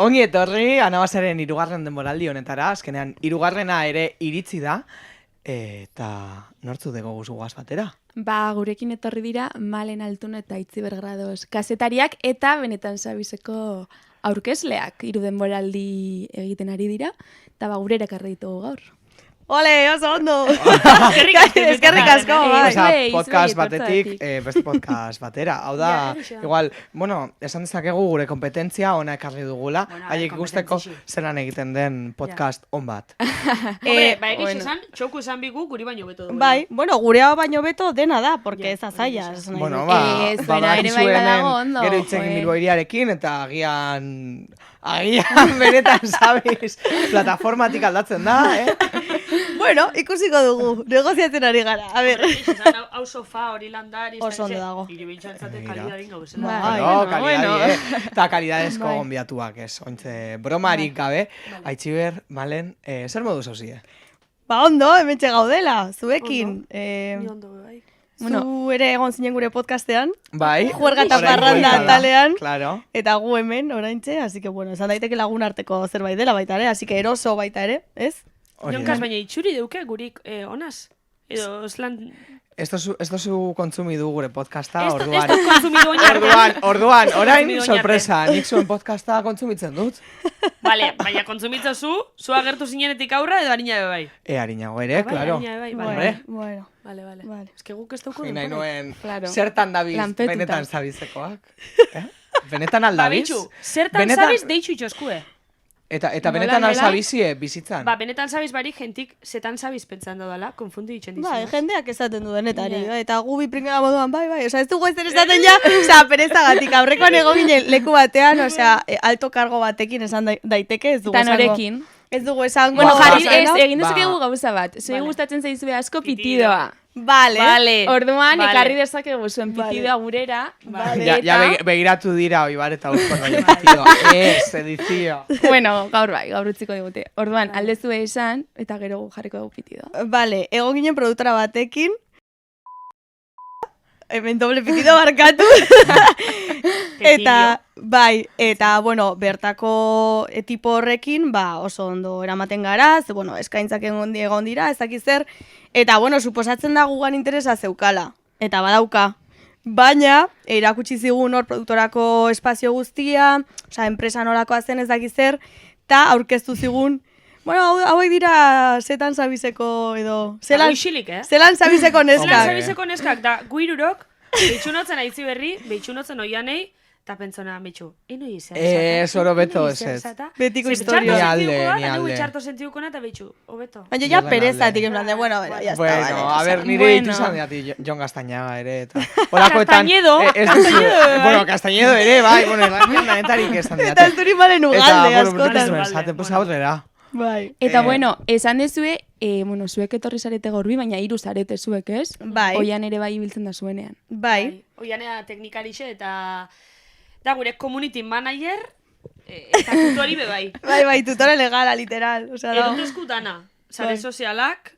Ongi etorri, Anabasaren 3. denboraldi honetara, azkenean 3. ere iritsi da, eta nortzu dugu guaz batera? Gurekin etorri dira Malen Altuna eta Itziber Grados kazetariak eta benetan sabizeko aurkezleak 3 denboraldi egiten ari dira, eta gurera ekarri ditugu gaur. Ole, oso ondo! Eskerrik asko, bai. Podcast batetik, beste podcast batera. Hau da, igual, esan dezakegu gure kompetentzia ona ekarri dugula, haiek ikusteko zelan egiten den podcast on bat. Hombre, egiz esan, txoku esan bigu guri baino beto dugu. Bai, gurea baino beto dena da, porque ez azaia. Badakizu hemen gero itzen Bilboiriarekin, eta agian benetan sabiz, plataformatik aldatzen da, Bueno, ikusiko dugu, negoziatzen ari gara, a ber. Hau sofa hori landari, oso ondo dago. Iribintxantzate kalidadin gau bezala. Kalidadi, eta kalidadezko gonbiatuak ez, ointze bromarik gabe. Aitziber, Malen, zer modu zauzie? Ondo, hementxe gaudela, zuekin. Ni ondo, bai. Zu ere egon zinen gure podcastean. Bai. Juerga eta parranda talean. Claro. Eta gu hemen, oraintxe, así que esan daiteke lagun arteko zerbait dela baita ere, así que eroso baita ere, ez? Jonkaz baina itxuri deuke gurik onaz? Edo eslan... Ez dozu kontsumidu gure podcasta, orduan. Ez kontsumidu oinartan. Orduan, orain, sorpresa, nik zuen podcasta kontsumitzen dut. Vale, baina kontsumitzen zu agertu zinenetik aurra edo harina bai? Harinago ere, claro. Bueno. Vale. Ez que guk ez dauko nahi nuen, zertan dabiz, benetan zabizekoak. Benetan aldabiz? Zertan zabiz deitxu itxoskue. Eta benetan alzabizie bizitzan? Benetan zabiz barik jentik zetan zabiz pentsan dodala, konfundi ditzen dizen. Jendeak esaten du denetari, eta gu bi pringada moduan, bai, oza, ez dugu ezer esaten ja, oza, perezagatik, aurrekoan ego ginen leku batean, oza, alto kargo batekin esan daiteke, ez dugu esango. Eta norekin. Ez dugu esango. Bueno, jarri, egin dezakegu gauza bat, zoi gustatzen zaizue asko pitidoa. Vale. Orduan, ekarri dezakegu zuen pitidoa gurera. Ja begiratu dira, oibar, eta usko noia pitidoa. Edizio. Bueno, gaur utziko digute. Orduan, aldezu esan, eta gero jarriko dugu pitidoa. Vale, ego ginen produktora batekin. Hemen doble pitido barkatu. Eta, bueno, bertako tipo horrekin, oso ondo eramaten gara, eskaintzak egon dira, ez dakiz zer, eta, bueno, suposatzen da gugan interesa zeukala, eta badauka. Baina, erakutsi zigun hor produktorako espazio guztia, oza, enpresa nolakoa zen ez dakiz zer, eta aurkeztu zigun, bueno, hauek dira zetan zabizeko edo... Zelan zabizeko neskak. Zelan zabizeko neskak, da guirurok, behitxunotzen aitzi berri, behitxunotzen oianei, eta pentsona, betxu, eno izan. Oro beto ez ez. Betiko historia. Ni alde. Txarto sentiukona eta betxu, obeto. Baina ja perezatik, en plan de, bueno, ya está. Bueno, a ver, nire ditu izan diati Jon Castañaga ere, eta... Castañedo. Bueno, Castañedo ere, bai, bueno, lanetarik esan diati. Eta alturi malen ugalde, askotan. Eta, pues, aurrera. Bai. Eta, bueno, esan dezue, zuek etorri zarete gorbi, baina 3 zarete zuek, ez? Bai. Oian ere bai ibiltzen da zuenean. Bai. Oianea teknikarixe eta gure community manager eta tutori be bai. Bai, tutore legala, literal. Edut eskutana, sare sozialak,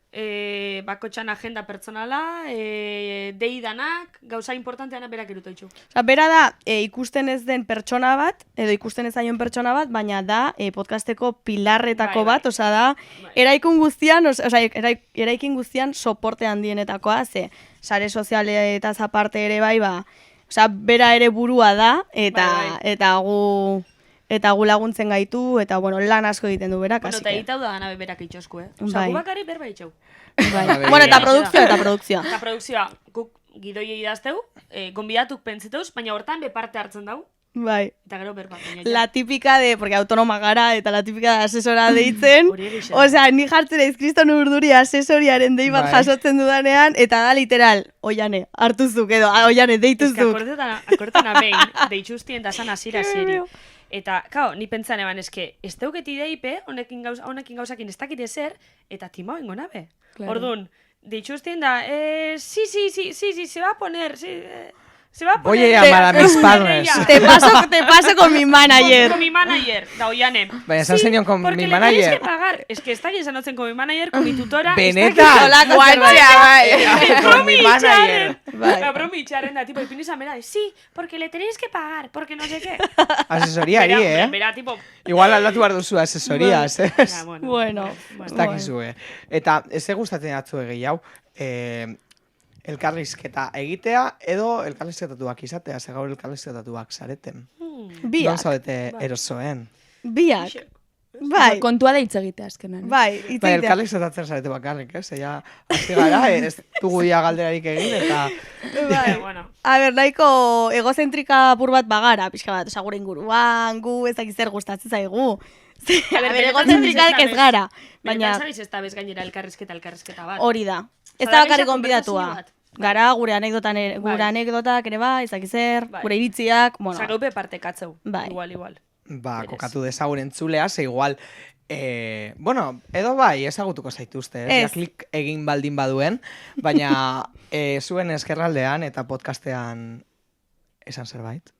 bakotxan agenda pertsonala, deidanak, gauza importanteana berak eruto itxu. Bera da, ikusten ez den pertsona bat, edo ikusten ez zaion pertsona bat, baina da podcasteko pilarretako bat, oza da, eraikin guztian soporte handienetakoa, ze sare sozialetaz aparte ere bai, oza, bera ere burua da, eta gu laguntzen gaitu, eta, bueno, lan asko egiten du berak. Bueno, eta egitau da gana berak itxosku, Osa, gu bakari berba itxau. Bueno, eta produkzioa. Eta produkzioa, guk gidoiei idazteu, gonbidatuk pentseteuz, baina hortan be parte hartzen dau. Bai. Eta gero berba. La típica de, porque autonoma gara, eta la típica de asesora deitzen. Osea, ni jartzen eiz kriston urduri asesoriaren dei bat jasotzen dudanean, eta da literal, oiane, hartuzuk edo, oiane, deituzuk. Akortan abein, deitxustien da zan asira zeri. Eta, kao, ni pentsan eban, ez deuket ideipe, honekin gauzakin ez dakit ezer, eta timo bengo nabe. Orduan, deitxustien da, sí, se va a poner, Voy a llamar a mis padres. Te paso con mi manager. Con mi manager, da oianen. Baina, esan zenion con Porque mi le tenéis que manager. pagar. Es que está aquí sanotzen con mi manager, con mi tutora. Benetan! Con mi manager. Bromi itxarren da, tipo, ipin izan bera, sí, porque le tenéis que pagar, porque no sé qué. Asesoriari, Bera, tipo... Igual aldatu behar duzu asesorias, Ja, Bueno. Ez dakizue. Eta, ez gustatzen atzu gehiago, elkarrizketa egitea edo elkarrizketatuak izatea, ze gaur elkarrizketatuak zareten. Non Biak. zaudete erosoen. Biak. Bai. Kontua da hitz egitea azkenan. Bai, Bai, itzitea. elkarrizketatzen zarete bakarrik, ez? Ea, hasi gara, ez dugu ia galderarik egin, eta... Bai. Bueno. A ber, nahiko egozentrika apur bat bagara, pixka bat, osa gure inguruan, gu ez dakiz zer gustatzen zaigu. A ber, egozentrikak ez gara, baina Zabiz ez da bez gainera elkarrizketa bat. hori da. Ez da Zara bakarrik gisa gonbidatua. konbertsazio bat. Gara, gure anekdotak ere bai, ez dakiz zer, Bai. gure iritziak, bueno. Zageupe partekatzeu. Bai. Igual. Ba, Berez. kokatu dezagun entzulea, ze igual... bueno, edo bai, ezagutuko zaituzte, ez? Ez. Ja, klik egin baldin baduen, baina zuen eskerraldean eta podcastean esan zerbait.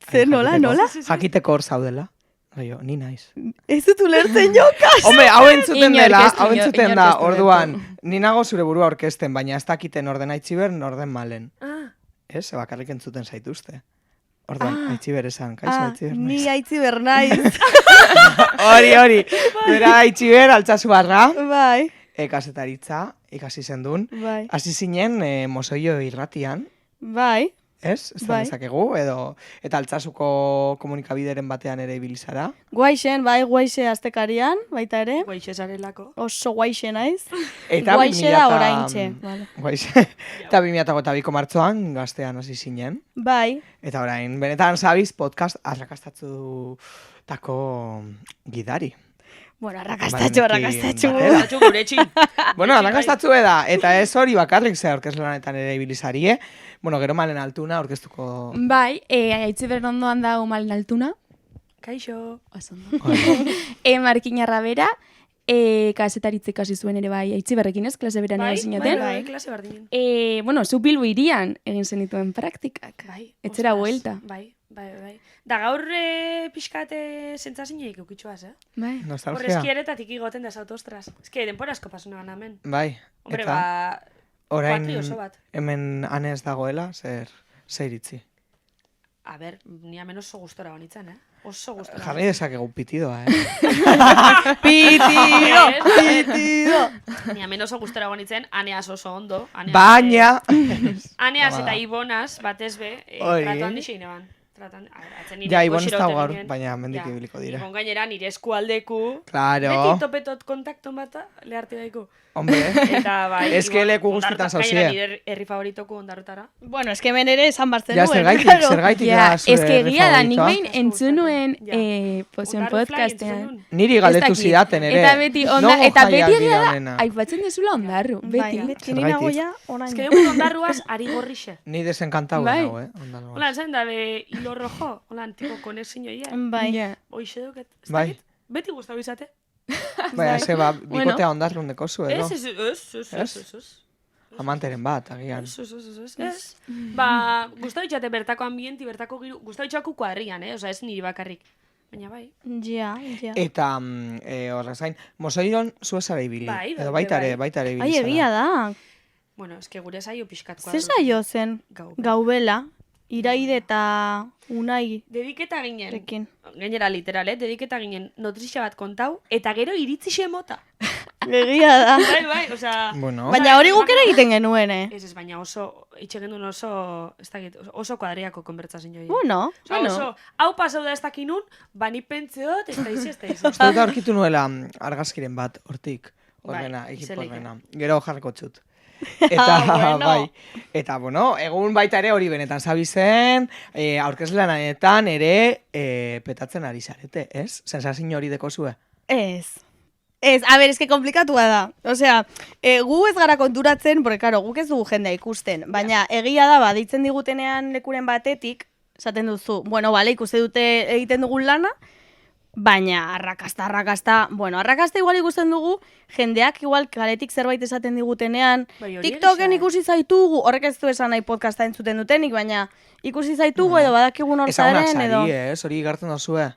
Zer, nola, Jakiteko- nola? Jakiteko hor zaudela. Gaio, ni naiz. Ez dut ulertzen jokas. Hombre, hau entzuten Inork dela, ez du- hau entzuten inork da, ez du orduan, ni nago zure burua orkesten, baina ez dakiten orden aitziber, norden malen. Ah, Ez, bakarrik entzuten zaituzte. Orduan, aitziber esan, kaixo aitziber Ni naiz. aitziber naiz. Hori, bera aitziber, altzazu barra, Bai, kasetaritza, ikasi zendun. bai, Hasi zinen, mozoio irratian, bai. ez? Ez Bai. dezakegu, edo, eta altzazuko komunikabideren batean ere ibilizara. Guaixen, bai, guaixe aztekarian, baita ere. guaixe zarelako. Oso guaixe naiz. Eta Guaixe da oraintxe. Vale. Guaixe. Eta 2022ko martxoan gaztean hasi zinen. Bai, Eta orain, benetan zabiz podcast arrakastatutako gidari. bueno, arrakastatxo. batera. Batxu guretxin. Bueno, arrakastatzu da, eta ez hori bakarrik ze aurkezlanetan ere ibilizarie. Bueno, gero Malen Altuna aurkeztuko... Bai, aitziber ondoan dago Malen Altuna. Kaixo. Oso ondo. Markina Rabera, kasetaritze ikasi zuen ere bai, aitziberrekin ez, klase beran Bai, zinaten. klase bardinen. Bueno, zu Bilbo irian egin zenituen praktikak. Bai. Etzera ostras, buelta. Bai. Da gaur pixkate sentzazineik eukitxoaz, Bai. Hor Nostalgia. eskieretatik igoten da zaut, ostras. Eske, denpora asko pasuna gana hemen. Bai, Hombre, eta orain... orain oso bat. hemen anez dagoela, zer iritzi. A ber, ni hemen oso gustora banitzen, Oso gustora. Jarri dezakegu pitidoa, pitido. Ni hemen oso gustora banitzen, aneaz oso ondo. Baina... Aneaz Ba. eta Ibonaz, batez be, Hori. tratuan dixein eban. Atzen nire Ja, Ibon ez goxiro dago gaur, ginen. baina mendik Ja. ibiliko dira. Ibon gainera nire eskualdeku. Claro. Beti topetot kontakton bata, leharti daiko. Hombre, Eta bai, Ez que Ibon, leku guztietan Ondarruta- zauzie. gainera nire herri favoritoku ondarrutara. Bueno, eske hemen ere esan bartzen ja, nuen. zergaitik Ja, da zure eske egia da, nik favoritoa. behin entzun nuen Ja. zuen Ondarru Fly podcastean. entzun nun. Niri galdetu Ez dakit. zidaten ere. Eta beti, Non eta beti jaialdi egia da, honena? aipatzen dezula ondarru, Bai, beti. beti ni nago ja, orain. Ez que dugu ondarruaz ari gorrixe. Ni desenkantau Bai. nago, Ondarruan. Hola, zen da, be, hilo rojo, hola, tipo konexio ia. Bai. Ja. Hoixe duket, ez Bai. dakit, beti guztau izate. Baina, ze ba, Bueno. bikotea ondarrun dekozu edo. Ez. Amanteren bat, agian. Ez. Ba, gustau itxate bertako ambienti, bertako giru, gustau itxaku kuadrian, Osa, ez niri bakarrik. Baina bai. Ja. Eta, horrez gain, mozoiron zu ezara ibili. Bai, Edo bai, baita ere ibili Ai, zara. egia da. Bueno, eske gure saio pixkat Ze saio zen Gau. gaubela, iraide eta unai Dediketa ginen. rekin. Gainera literal, dediketa ginen notrizia bat kontau, eta gero iritzi mota. Egia da. Bai, osea... Bueno, Baina hori guk ere egiten genuen, Ez, baina oso, itxe gendun oso, ez dakit, oso kuadriako konbertsazio joia. Bueno, Osa, oso, hau pasau da ez dakinun, bani pentseot, ez da izi, ez da izi. uste dut aurkitu nuela argazkiren bat, hortik. Bai, Horrena, egipo izeleke. horrena. Gero jarriko txut. Eta, bueno. bai. Eta, bueno, egun baita ere hori benetan zabizen, aurkezlanetan ere petatzen ari zarete, ez? Sensazio hori dekozue. ez. Ez, a ber, eske komplikatua da. Osea, gu ez gara konturatzen, porque, karo, guk ez dugu jendea ikusten. Baina, egia da, baditzen digutenean lekuren batetik, esaten duzu, bueno, bale, ikuste dute egiten dugun lana, baina arrakasta, bueno, arrakasta igual ikusten dugu, jendeak igual kaletik zerbait esaten digutenean, Bai, hori TikToken egia, ikusi zaitugu, horrek ez du esan nahi podcasta entzuten dutenik, baina ikusi zaitugu edo badakigun hor Ezagunak zaren edo... sari, hori igartzen dozue.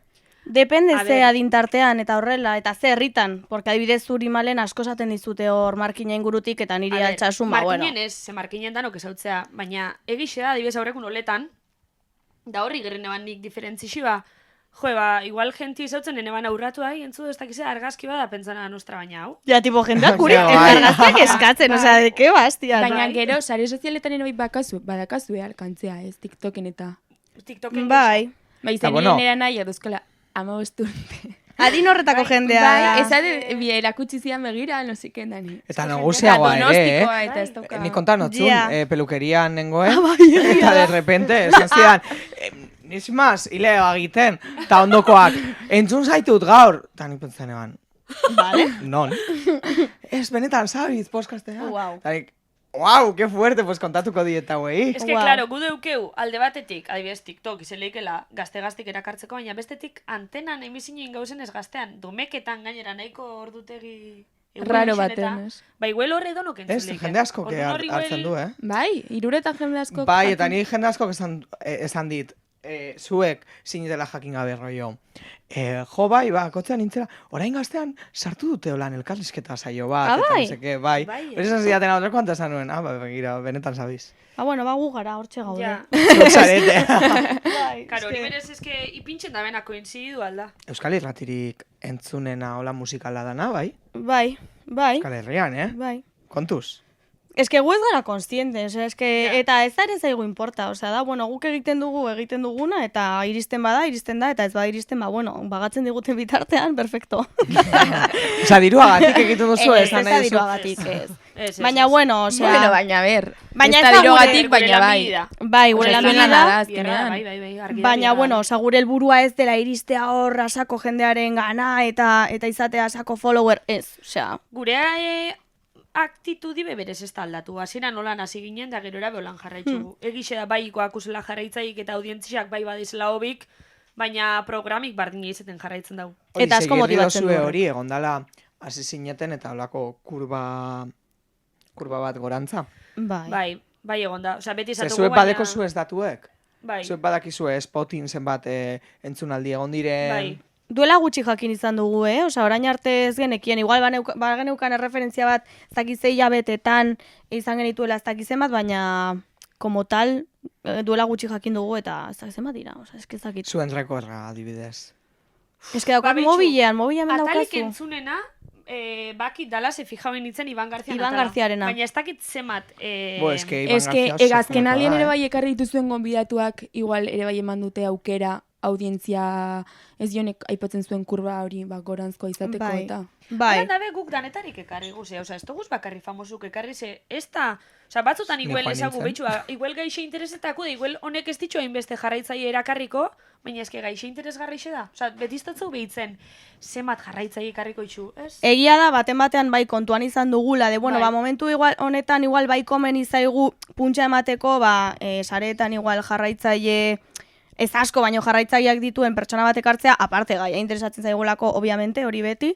Depende A ze ber. adintartean eta horrela, eta ze herritan, porque adibidez zuri malen asko esaten dizute hor markina ingurutik eta niri altxasun, ba, bueno. Markinen ez, ze markinen danok ezautzea, baina egixe da, adibidez aurrekun oletan, da horri gerren eban nik diferentzixi ba, jo, igual genti ezautzen eneban aurratu ahi, entzu ez dakize argazki bada pentsana nostra baina hau. Ja, tipo, jendeak guri Bai. argazkiak eskatzen, osea, de que bastian. Baina gero, sare sozialetan ere badakazu alkantzea, ez TikToken eta... TikToken Bai. Bai, Ta, zen bueno. nera nahi, eduzkola, 15 urte. Adin horretako jendea. Bai, ezade, erakutsi zian begira, no ziken dani. Eta nagusiagoa ere, Donostikoa eta ez dauka. Ni konta notzun, Ja. pelukerian nengoen, eta de repente, esan zidan, nis más, hileo egiten, eta ondokoak, entzun zaitut gaur, eta ni pentsan eban, Vale. non? Ez benetan, sabiz, podcastea. Guau. Eta nik, wow, qué fuerte, pues kontatuko dieta, güey. Ez que, Wow. claro, gu deukeu alde batetik, adibidez TikTok, izeleikela gazte-gaztik erakartzeko, baina bestetik antenan emizinoin gauzen ez gaztean, domeketan gainera nahiko ordutegi... Raro egunen baten, eta- ez? Bai, igual horre donok Ez, entzun jende asko que hartzen du, eh? Bai, iruretan jende asko... Bai, eta ni jende asko esan dit, zuek sinitela jakin gabe rollo. Jo bai, kotxean nintzela, orain gaztean sartu dute holan elkarrizketa saio bat, eta bai? niseke, bai. Bai, Hori esan zidaten hau kuanta esan nuen, begira, benetan sabiz. Bueno, gu gara, hortxe gaude. Ja, Zuek zarete. Bai, karo, hori berez eske ipintzen da bena koinzidu alda. Euskal Irratirik entzunena hola musikala dana, bai? Bai. Euskal Herrian, Bai. Kontuz. Ez que gu ez gara konstiente, osea, eta ez da ere zaigu importa, osea, da, bueno, guk egiten duguna, eta iristen da, eta ez bada iristen, bueno, bagatzen diguten bitartean, perfecto. Osa, diruagatik egiten duzu, Ez esan da nahi duzu. diruagatik, ez. Ez, Baina, bueno, osea... Bueno, baina, ber, Baina ez ez da da dirogatik, gure- baina bai. Bai, gure Osea, lan zuen lana da, da, azkenean. Bai, argi da, baina, argi bueno, da. osea, gure helburua ez dela iristea hor asako jendearen gana, eta izatea asako follower, ez, osea... Gure aktitudi beberez ez da aldatu. Hasieran nolan hasi ginen, da gerora beholan jarraitzu. Egixe da baiko akusela jarraitzaik eta audientziak bai badizela hobik, baina programik bardina izaten jarraitzen dau. Eta asko motibatzen du horrek. hori, egondala, hasi zineten eta holako kurba bat gorantza. Bai. Bai egon da. Osea, beti Ze esatugu zuek badeko zuez datuek? Bai, Zuek badakizue spotin zenbat entzunaldi egon diren... bai. Duela gutxi jakin izan dugu, Osea, orain arte ez genekien, igual geneukan erreferentzia bat, ez dakize hilabetetan izan genituela ez dakizen bat, baina como tal, duela gutxi jakin dugu eta ez dakizen bat dira, osea, ez dakit. Zuen rekorra, adibidez. Ez que daukat Babetxu, mobilean Atalik daukazu. entzunena, bakit dala ze fijauen nintzen Iban Garzian Iban atala. Garziarena. Baina ez dakit zemat... Bo, eske Iban Ez que, García azken aldian sekulako da, ere bai ekarri dituzuen gonbidatuak, igual ere bai eman dute aukera, audientzia ez jonek aipatzen zuen kurba hori goranzkoa izateko Bai. eta... Bai. Horan dabe guk danetarik ekarri guze, osea, ez duguz bakarri famosuk ekarri ze, ez da, osea, batzutan Ni igual joan ezagu nintzen. behitxua, igual gaixe interesetako da, igual honek ez ditxo hainbeste jarraitzaile erakarriko, baina eske gaixe interesgarri xe da, osea, betistatzeu behitzen, zemat jarraitzaile ekarriko itxu, ez? Egia da, baten batean bai kontuan izan dugula, de bueno, Bai. momentu honetan igual bai komen izaigu puntxa emateko, sareetan igual jarraitzaile, ez asko, baino jarraitzaileak dituen pertsona bat ekartzea, aparte gaia interesatzen zaigulako, obviamente, hori beti,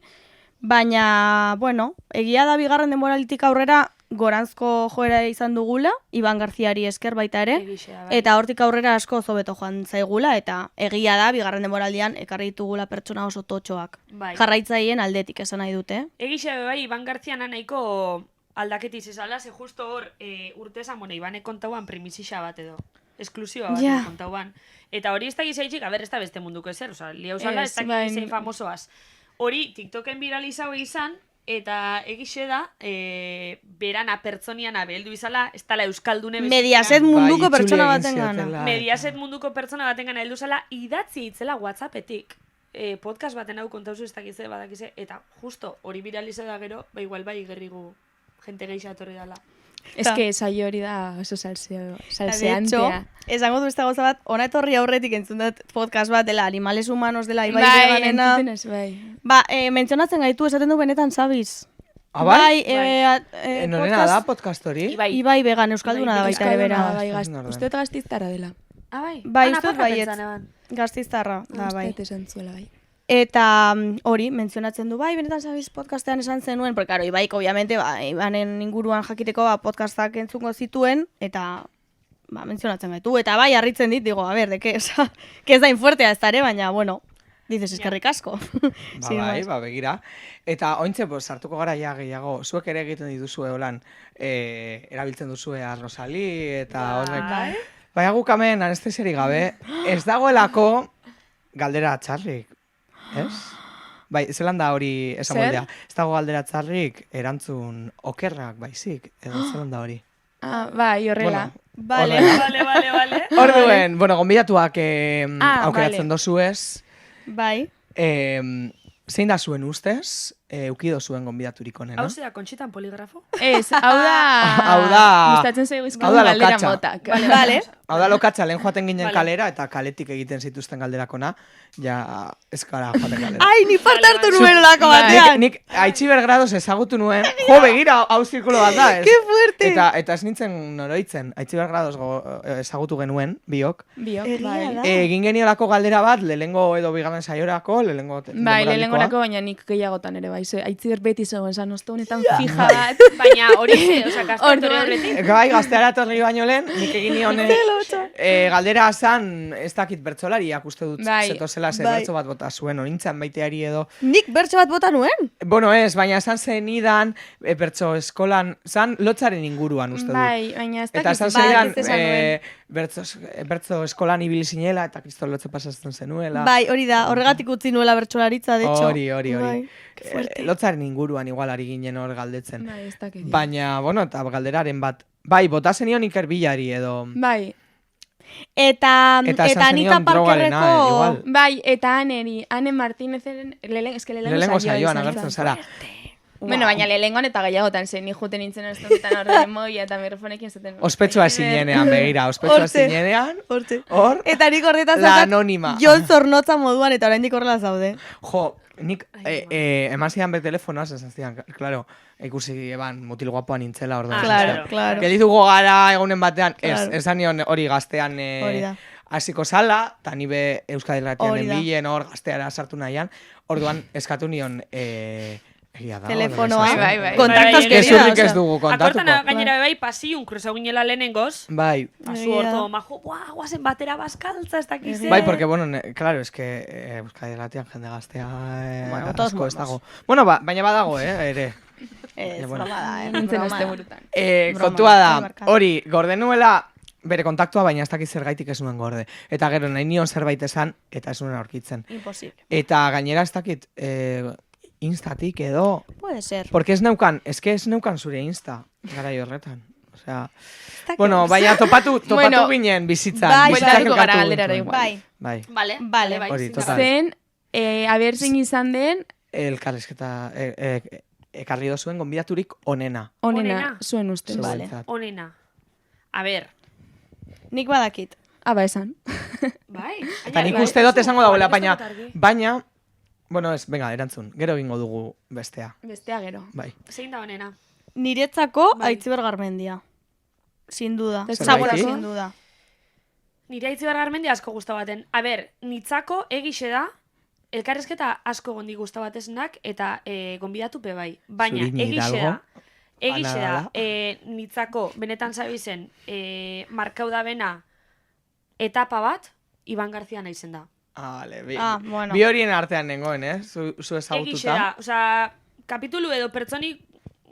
baina, bueno, egia da bigarren denboralitik aurrera goranzko joera izan dugula, Iban Garziari esker baita ere, Egixe da, bai. eta hortik aurrera asko zobeto joan zaigula, eta egia da bigarren denboraldian ekarri ditugula pertsona oso totxoak. Bai. Jarraitzaileen aldetik esan nahi dute. Egixe bai, Iban Garziana nahiko aldaketiz ezala, ze justo hor urtezan, bueno, Ibanek kontauan primizisa bat edo, esklusiba bat Ja. kontauan. Eta hori ez da gizaitxik, ez da beste munduko ezer, oza, liauzala ez da bai. gizain famosoaz. Hori TikToken viralizau izan, eta egixe da, berana pertsoniana beheldu izala, ez dala euskaldune Mediaset Bai, munduko itzuli pertsona egin baten gana. ziotela. Mediaset munduko pertsona baten gana heldu zala, idatzi itzela WhatsAppetik. Podcast baten hau kontauzu ez dakize, badakize, eta justo hori viralizau da gero, igual bai gerrigu jente geixatorri dela. Ez Ta. que saio hori da oso Eta, de hecho, salseantea. esango du beste gauza bat, ona etorri aurretik entzun dut podcast bat dela Animales Humanos dela Ibai Bai, Veganena. entzuten ez, bai. Mentzionatzen gaitu esaten du benetan sabiz. Ah, bai? Norena da podcast hori? Ibai Vegan, euskalduna da baita ere bera. Euskalduna, bai, Euskalduna da. uste dut gaztiztara dela. Ah, bai? Bai, Ana, uste dut aparka baietz. pentsan eban. Gaztiztarra, da bai. Uste dut esan zuela, bai. Eta hori, mentzionatzen du, bai, benetan zabiz podcastean esan zenuen, porque, claro, Ibaik, obviamente, Ibanen inguruan jakiteko podcastak entzungo zituen, eta mentzionatzen gaitu. Eta bai, harritzen dit, digo, a ver, de qué, oza, que ez da infuertea ez dare, baina, bueno, dices, eskerrik asko. Bai, begira. Eta ointxe, sartuko gara ja gehiago, zuek ere egiten dituzue holan, erabiltzen duzue Rosali, eta horrek. Baina guk hemen anestesiarik gabe, ez dagoelako galdera txarrik, ez? Bai, zelan da hori esan moldea. Ez dago galdera txarrik erantzun okerrak baizik, edo zelan da hori. Bai, horrela. Vale. Orduen, gonbidatuak aukeratzen dozuez. Bai. Zein da zuen ustez, eukido zuen gonbidaturik onena? Hau zera, kontxitan poligrafo? Ez, hau da... Gustatzen zaigu izkan galdera motak. Vale. Hau da lokatza, lehen joaten ginen kalera, eta kaletik egiten zituzten galderakona, ja ez gara joaten kalera. Ai, ni parte hartu nuen olako batean! Nik Aitziber grados ezagutu nuen, jo, begira, hau zirkulo bat da, ez? Que fuerte! Eta ez nintzen noroitzen, Aitziber grados ezagutu genuen, biok. Biok, bai. Egin geniolako galdera bat, lehengo edo bigarren saiorako, Bai, lehengorako, baina nik gehiagotan ere, bai. Aitziber beti zegoen zan, osto honetan fija bat. Baina hori, oza, gazteatorri horretik. Bai, gazteara torri baino lehen, nik egin nion galdera zan, ez dakit bertsolariak uste dut zetozela ze bertso bat bota zuen, onintzan baiteari edo. Nik bertso bat bota nuen? Bueno, ez, baina esan zenidan, bertso eskolan, zan lotzaren inguruan uste dut. Bai, baina ez dakit. Eta esan zenidan, bertso eskolan ibili zinela, eta kristol lotze pasazten zenuela. Bai, hori da, horregatik utzi nuela bertsolaritza, de hecho. Hori. Lotzaren inguruan igual ari ginen hor galdetzen. Bai, ez dakit. Baina, bueno, eta galderaren bat, bai, bota zenion Iker Bilari edo... Bai. Eta Anita Parkerreko... Bai, eta Ane Martínezeren, lehenengo saioan agertzen zara. Bueno, baina lehenengoan eta gehiagotan zen, ni juten nintzen estonetan horren moia eta mikrofonekin zaten... Ospetsua zinenean, begira, ospetsua zinenean, hor, eta nik horretaz la anónima. Jon Zornotza moduan eta oraindik horrela zaude. Jo, nik eman zidan be telefonoa, esan zidan, klaro, ikusi eban mutil guapoan nintzela orduan. Claro. Gelituko gara egunen batean, esan nion hori gaztean hasiko sala, eta nibe Euskadi Irratian enbilen hor gazteara sartu nahian, orduan eskatu nion... telefonoa, kontaktos gezurrik ez dugu kontatuko. Akortan gainera bai, pasiun kruzau ginela lehenengoz. Bai. Pasu orto, majo, guazen batera baskaltza, ez dakize. Bai, porque, bueno, claro, es que Euskadi Irratian jende gaztea asko ez dago. Bueno, baina badago, ere. Ez, broma da, nintzen este burutan. Kontua da, hori, gorde nuela bere kontaktua, baina ez dakit zergaitik ez nuen gorde. Eta gero, nahi nion zerbait esan, eta ez nuen aurkitzen. Imposible. Eta gainera ez dakit... Instatik edo... Puede ser. Porque ez neukan zure Insta, garai horretan. Osea, bueno, baina topatu ginen bizitzan. Bueltatuko gara galderara igual. Bai. Vale. Hori, total. Zen, aber zein izan den... Elkarrizketa, ekarri dozuen gonbidaturik onena. Onena, zuen ustez. Onena. A ber. Nik badakit. Aba esan. Bai. Eta nik uste dut esango dagoela, baina... Bueno, ez, venga, erantzun. Gero egingo dugu bestea. Bestea gero. Bai. Zein da onena? Niretzako Aitziber Garmendia. Sin duda. Sin duda. Nire Aitziber Garmendia asko gustabaten. A ber, nitzako egixe da, elkarrezketa asko gondi gustabatesnak, eta gonbidatupe bai. Baina, egixe da, nitzako, benetan zabizen, markau da bena, etapa bat, Iban Garzia naizen da. Bueno. Bi horien artean nengoen, zu ezagututa. Egixe da, osea, kapitulu edo pertsonik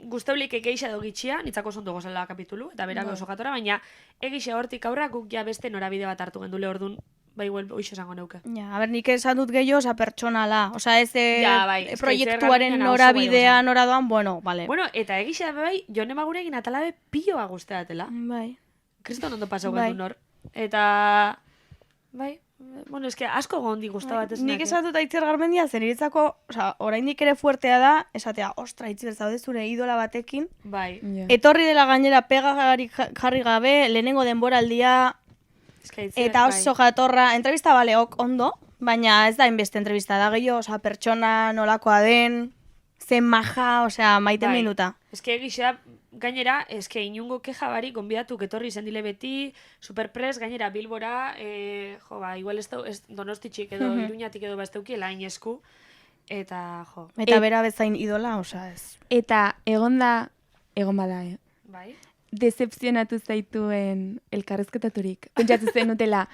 guzteulik egeixa edo gitxia, nitzako zontu gozela kapitulu, eta berak oso jatora, baina egixe hortik aurra guk ja beste norabide bat hartu gendule orduan, bai hoxe esango neuke. Ja, a ber, nik esan dut gehiago, oza, pertsonala, oza, ez proiektuaren norabidea noradoan, bueno, vale. Bueno, eta egixe da bai, Jon Emagurekin atalabe pioa guzteatela. Bai. Kriston ondo pasau gendu nor. Eta, bai, bueno, eske asko gondi gustabatez. Nik esan dut Aitziber Garmendia, zen niretzako, oza, oraindik ere fuertea da, esatea, ostra, Aitziber, zaude zure idola batekin. Bai. Etorri dela gainera pegari jarri gabe, lehenengo denboraldia, eta oso jatorra, entrevista baleok ondo, baina ez da inbeste entrevista da gehiago, oza, pertsona nolakoa den, zen maja, osea, maiten minuta. Eske egizea gainera, eske inungo keja barik gonbidatuk etorri zendile beti, superpres, gainera Bilbora, igual ez Donostitxik edo Iruñatik edo bazteukiela hain esku, eta, Eta bera bezain idola, osea ez. Eta egon bada, Bai? decepzionatu zaituen elkarrezketaturik. Pentsatu zen utela,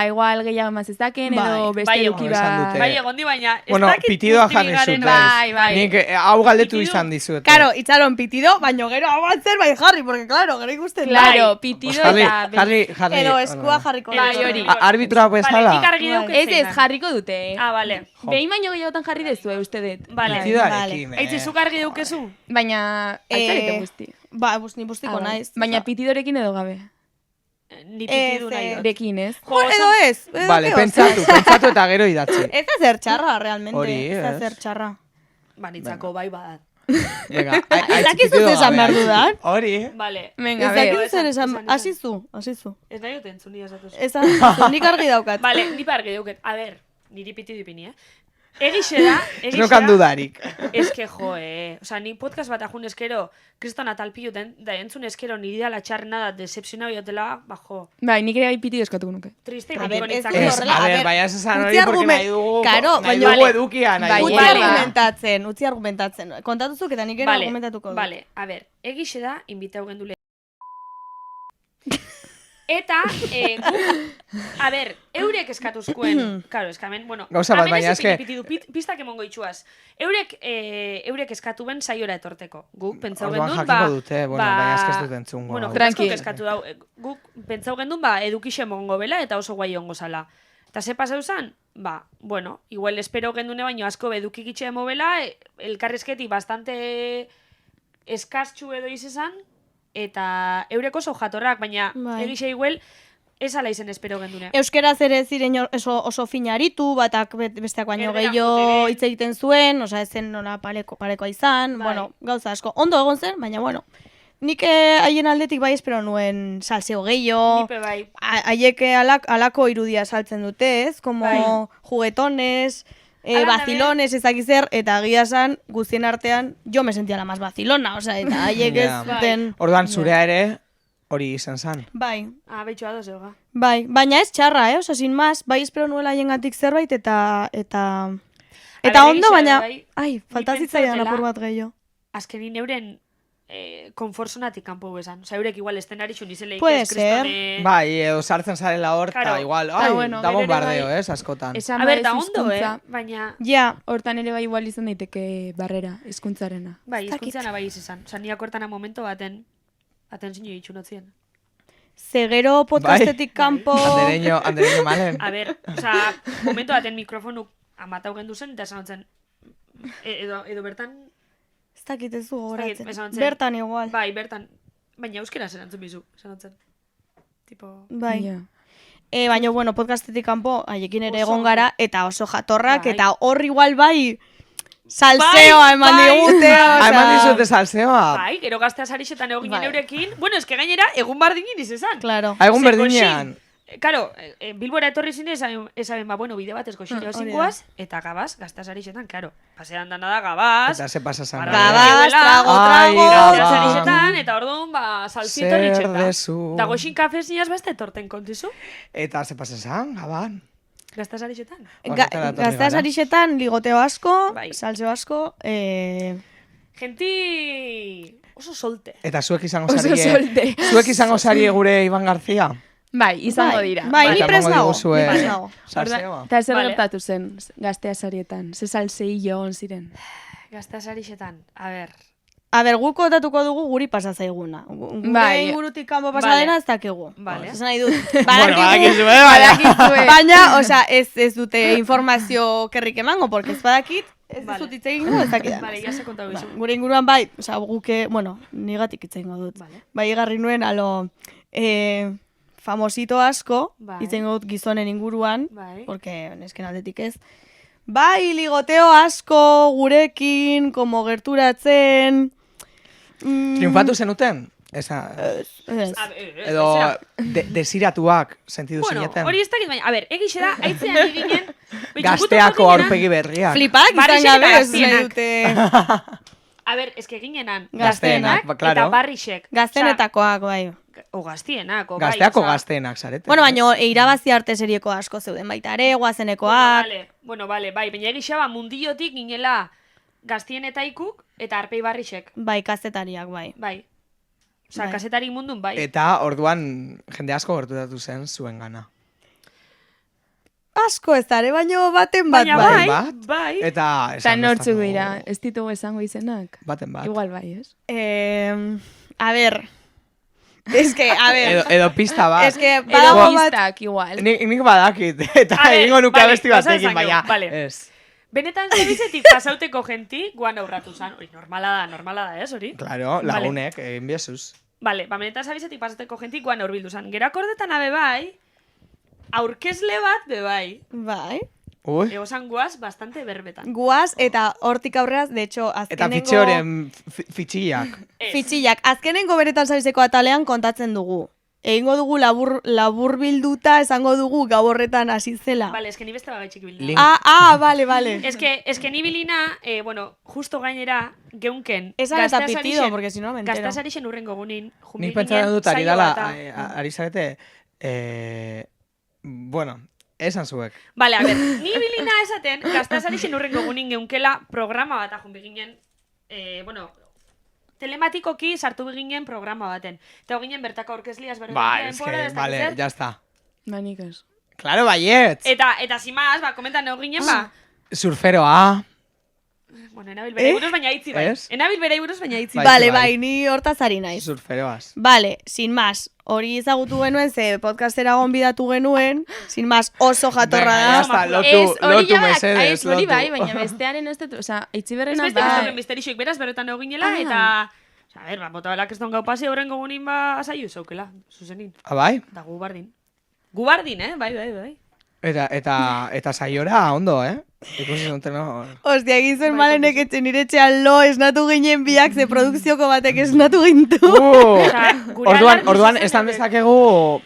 igual gehiago mazezaken, edo beste bai, eduki esan bat. dute. Bai, egon di baina, ez Bueno, dakit pitidoa guzti jarri bigaren zuten. Bai. Nik hau galdetu Pitido. izan dizuet. Karo, itxaron pitido, baino gero hau batzer bai jarri, porque claro, gero ikusten Claro, Pues pitido jarri, eta... jarri. Edo eskua jarriko. Bai, dut. hori. Arbitra Vale, bezala. nik argi Bai. dauk Ez jarriko dute. Ah, vale. Behin baino gehiagotan jarri dezu, uste dut. Vale. Pitidoarekin, Aitzi, zuk argi daukezu? Baina, aitzarete guzti. Ba, ni bustiko Ah, bai. naiz. Baina pitidorekin edo gabe. Ni pitidu nahi dut. Dekin, ez? Edo ez. Vale, pentsatu eta gero idatzi. Ez da zer txarra, realmente. Hori, Ez da ez. zer txarra. Banitzako bai badat. Venga, Ez dakizu zer esan behar dudan? Hori. Vale. Venga, Ez be. dakizu zer esan, esan. hasi zu. Ez nahi dut entzun ni esatuz. Esan, nik argi daukat. Vale, ni argi dauket. A ber, niri pitidu ipini, Egixe da. Nokan dudarik. Eske Osa, ni podcast bat ajun eskero, kriston atalpilu da entzun eskero niri dala txarrena da, decepziona biotela, Bai, nik ere bai pitido eskatuko nuke. triste A ibiko ber, ez nitzake. dut Ez, horrela, a a ver, ver, baina ez esan utzi hori, porque argumen- nahi dugu, Karo, nahi baina- dugu edukia, nahi Bai, dugu. Utzi Vale. argumentatzen. Kontatuzuk eta nik ere argumentatuko dut. Vale, a ber, egixe da, invitau gendule. Eta, a ber, eurek eskatuzkuen, claro, eskamen, bueno, Gauza bat, hemen baina ez eske- ipitidu, pistak emongo itxuaz. Eurek eskatuen saiora etorteko. Guk pentsau Orduan gendun, jakiko dute, bueno, baina eske ez dut entzungo. Bueno, Tranqui. tranqui. Eskatu dau. Guk pentsau gendun, edukixe mongo bela eta oso guai ongo zala. Eta ze pasau zan? Bueno, igual espero gendune baino asko edukikitxe emo bela, elkarrezketi bastante eskastxu edo izan, eta eurek oso jatorrak, baina Bai. egixe igual, ez ala izen espero gendune. Euskeraz ere ziren oso finaritu, batak besteak baino Erdera gehiago jote. hitz egiten zuen, osea ez zen nola parekoa izan, Bai. bueno, gauza asko. Ondo egon zen, baina bueno, nik haien aldetik bai espero nuen salseo gehiago, Nipe bai. haiek alako irudia saltzen dute, ez? Como Bai. juguetones, Hala da vacilones, ezak zer, eta egia esan, guztien artean, jo me sentia la más vacilona, osea, eta haiek ez Ja. zuten... Orduan zurea ere hori izan zen. Bai, Betxu ados euga. bai, baina ez txarra, osea, sin más, bai espero nuela haiengatik zerbait, eta ber, ondo, egia baina, bai, ai, falta ni zitzaidan pentsatela- apur bat gehiago. Azkenin euren konfortzonatik kanpo esan. Osa, eurek igual estenarixu nizeleik Puede ez kristone... ser. Bai, edo sartzen zarela hor, eta Claro. igual, Ah, ai, bueno, da gero ere bombardeo, bai. askotan. Esan A ber, badez da ondo, hizkuntza, Baina, Ja, hortan ere bai igual izan daiteke barrera, hizkuntzarena. bai, Ez dakit. izkuntzana bai izan. Osa, ni akortana momento baten zinu ditxunotzien. ze gero podcastetik kanpo... Andereño malen. A ber, osa, momento baten mikrofonu amatau gendu zen, eta esan zen, edo bertan, Ez dakit ez du gogoratzen. esan zen. Bertan igual. bai, bertan, baina euskera erantzun bizu, esan zen. Tipo, Bai. Ja. Baina, bueno, podcastetik kanpo, haiekin ere Oso egon gara, eta oso jatorrak, Bai. eta hor igual bai salseoa eman bai. digute, osea... Eman dizute salseoa. bai, gero gaztea sarixetan egon ginen Bai. eurekin, bueno, eske gainera, egun bardingin izan. Claro. Egun Ze berdinean. goxin, Karo, Bilbora etorri zine, esaben, bueno, bide batez goxin hori da. zinkoaz, eta gabaz, gaztea sarixetan, karo. Pasean dana da gabaz, Eta ze pasa zan. Gabaz, trago, Ai, trago... gabaz. gaztea sarixetan, eta orduan, salzito Zer ritxeta. dezu. Da goxin kafez niaz beste etorten kontizu, Eta ze pasa zan, gaban. gaztea sarixetan. Horretara etorri Gaztea gara. sarixetan ligoteo asko, Bai. salseo asko, Genti oso solte. Eta zuek izango Oso zarie. solte. Zuek izango zarie gure Iban Garzia. Bai, izango dira. Bai, ni Eta prest emango nago. diguzue Ni prest nago. salseoa. Eta zer Vale. gertatu zen gaztea sarietan, ze salseillo on ziren. Gaztea sarixetan, a ber, A ber, guk kontatuko dugu guri pasa zaiguna. Gure Bai. ingurutik kanpo pasa Vale. dena ez dakigu. Vale. Esan nahi dut. Bueno, Badakigu, badakizue, baina, osea, ez dute informazio kerrik emango, porque ez badakit, ez Vale. dut hitz egingo, ez dakit. Vale, ya se kontatu bizu. Gure inguruan bai, osea, guke, bueno, nigatik hitz egingo dut. Vale. Bai, igarri nuen, famosito asko, Bai. hitz egingo dut gizonen inguruan, Bai. porque nesken aldetik ez. Bai, ligoteo asko, gurekin, como gerturatzen... Triunfatu zenuten? Esa, Ez. A ber, edo zera. desiratuak sentidu Bueno, zineten. hori ez dakit baina, a ber, egixe da, aitzean eginen... Gazteako aurpegi berriak. Flipak izan Barrexek gabe, eta ez nahi gaztienak. dute... A ber, eske ginenan. Gazteenak, ba, claro. Eta barrixek. Gaztenetakoak, bai. O gaztienak, bai. Gazteako osea, gazteenak zarete. Bueno, baina irabazi arte serieko asko zeuden baita ere, guazenekoak. Bueno, vale, bai, baina egisa ba, mundiotik ginela gaztienetaikuk eta arpei barrixek. Bai, kazetariak, bai. Bai. Osa, Bai. kazetari mundun, bai. Eta orduan jende asko gertutatu zen zuen gana. Asko ez dare, baino baten bat, Baina bai. bat. bai. Eta Eta esan nortzuk dezakegu- dira, ez ditugu esango izenak. Baten bat. Igual bai, ez? A ver. Es que, a ver. Edo pista bat. Es que Edo badago bat. pistak, igual. Nik badakit, eta A ver, egingo nuke vale, abesti pasa batekin, dezakegu, baina vale. ez. Benetan zebizetik pasauteko genti, guan aurratu zan. Hori, normala da, ez, hori? Claro, lagunek, egin biezuz. Vale, ba, benetan zebizetik pasauteko genti, guan aurbildu zan. Gerakordetan abe bai, aurkezle bat bebai. Bai. Ui, Egozan guaz, bastante berbetan. Guaz eta hortik aurreaz, de hecho, eta azkenengo... fitxoren fitxiak. Ez. Fitxillak. Azkenengo benetan zabizeko atalean kontatzen dugu. Egingo dugu labur bilduta, esango dugu gau horretan hasi zela. Vale, eske ni beste bagaitxik bildu. Link. Vale. Eske ni bilina, bueno, justo gainera, geunken. Esan eta pitido, porque si no me entero. Gaztasarixen urrengo gunin. Nik pentsaren dut ari dala, ari zarete, bueno, esan zuek. Vale, a ver, ni bilina esaten, gaztasarixen urrengo gunin geunkela programa bat ajun beginen, bueno, telematikoki sartu beginen programa baten. Eta ginen bertako aurkezliaz berretan. Ba, vale, ya está. Manik ez. Claro, baietz. Eta zimaz, ba, komentan ego ginen, ba, Surferoa. bueno, enabil bere buruz baina itzi bai. Ez? Enabil bere buruz baina itzi Bai. Vale, bai, ni hortaz ari naiz. Surferoaz. Vale, sin más. Hori ezagutu genuen, ze podcastera gonbidatu genuen, sin más, oso jatorra Venga, ya da. está, Ez, hori lotu ja, mesedes, hori lotu. bai, baina bestearen ez dut, oza, itziberrena Ez beste guztoken bai. misterixoik beraz, berretan ego ginela, eta... Osa, a ver, ba, bota belak ez don gau pase, horrengo gunin ba, asaiu zaukela, zuzenin. Ah, bai? Da gu bardin. Gu bardin, bai. Eta saiora, ondo, Ikusi zuten, no? Ostia, egin zuen malenek etxe nire etxean lo esnatu ginen biak, ze produkzioko batek esnatu gintu. Osea, gure alarmi Orduan, zuzen esan ere. dezakegu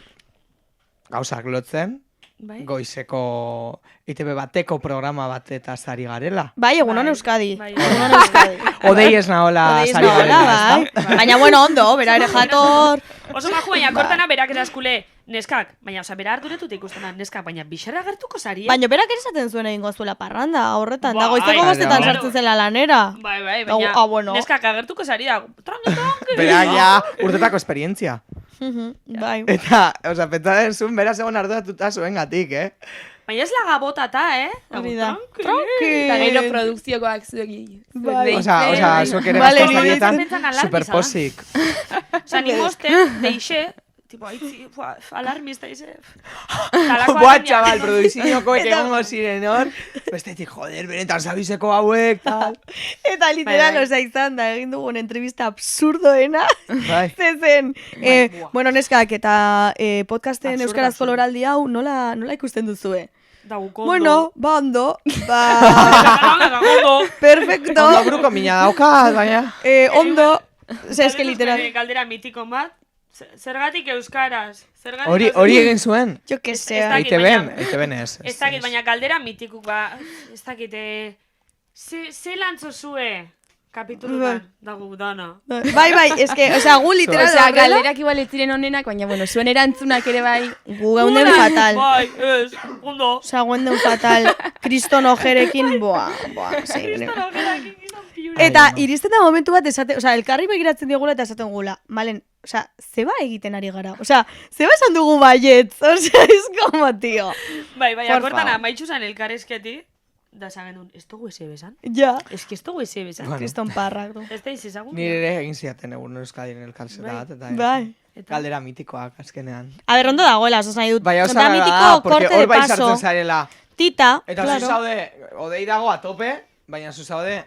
gauzak lotzen, Bai. goizeko ITB bateko programa batetaz ari garela. Bai, egunon Bai, Euskadi. bai. Egunon Euskadi. Odei ez nahola Odei ez sari nagoela, garela, bai. Baina, bueno, ondo, bera ere jator. Oso maju, baina kortana berak eraskule neskak. Baina, osea, bera harturetuta ikustena neskak, baina bixarra gertuko zaria. Baina berak ere esaten zuen egingo zuela parranda, horretan. Bai, Da goizeko claro. bostetan sartzen zela lanera. Bai, baina Bueno. neskak agertuko zaria. Tranqui. Berak ja urtetako esperientzia. Bai. Eta, osea, pentsatzen zuen, beraz egon arduratuta zuen gatik, Baina ez laga botata, Hori da. Tranqui. Eta gero produkziokoak zuek Bai. Osea, zuek ere Vale, gaztasarietan pentsan alarmi superposik. Osa, ni moste, deixe, tipo, aitzi, alarmista, dice. Boa, txabal, produziñokoek egongo ziren hor. Bestetik, joder, benetan zabizeko hauek, tal. Eta literal, Bai. osea, izan da, egin dugun entrevista absurdoena. Bai. Zezen, buah. bueno, neskak, eta podcasten Absurdo, euskarazko absurdo. loraldi hau nola ikusten duzue? Da gukondo. Bueno, ba ondo, ba, Ondo. perfecto, Ondo bruko mina daukat, baina. ondo, osea, eske literal, Galdera mitiko bat. Zergatik euskaraz? Zergatik Hori egin zuen. jo que Ez sé, dakit, ITB-en ez. Ez dakit, baina galdera mitikuk ba. Ez dakit, ze lantzo zue kapitulutan? Dago dana. bai, eske, osea, gu literal, Osea, horrela, galderak igual ez ziren honenak, baina, bueno, zuen erantzunak ere bai. gu geunden fatal. Bai, ez, ondo. Osea, geunden fatal, kriston ojerekin, boa, zein. Eta iristen da momentu bat esate, osea, elkarri begiratzen diogula eta esaten gula, malen, osea, zeba egiten ari gara, osea, zeba esan dugu baietz, osea, es como, tío. Bai, Por akortan favor. amaitxu zan elkarrezketi, da esan genuen, ez dugu eze besan? Ja, Ez que ez dugu eze besan. Bueno. kriston parrak, du. Ez da izezagun? Nire ere egin ziaten egun Euskadien elkarzeta bat, eta Bai. galdera mitikoak azkenean. A ber, ondo dagoela, oso nahi dut. Baina oso Da da, mitiko porque corte hor de bai paso, sartzen zarela. tita, Eta claro, zu zaude, odei dago a tope, baina zu zaude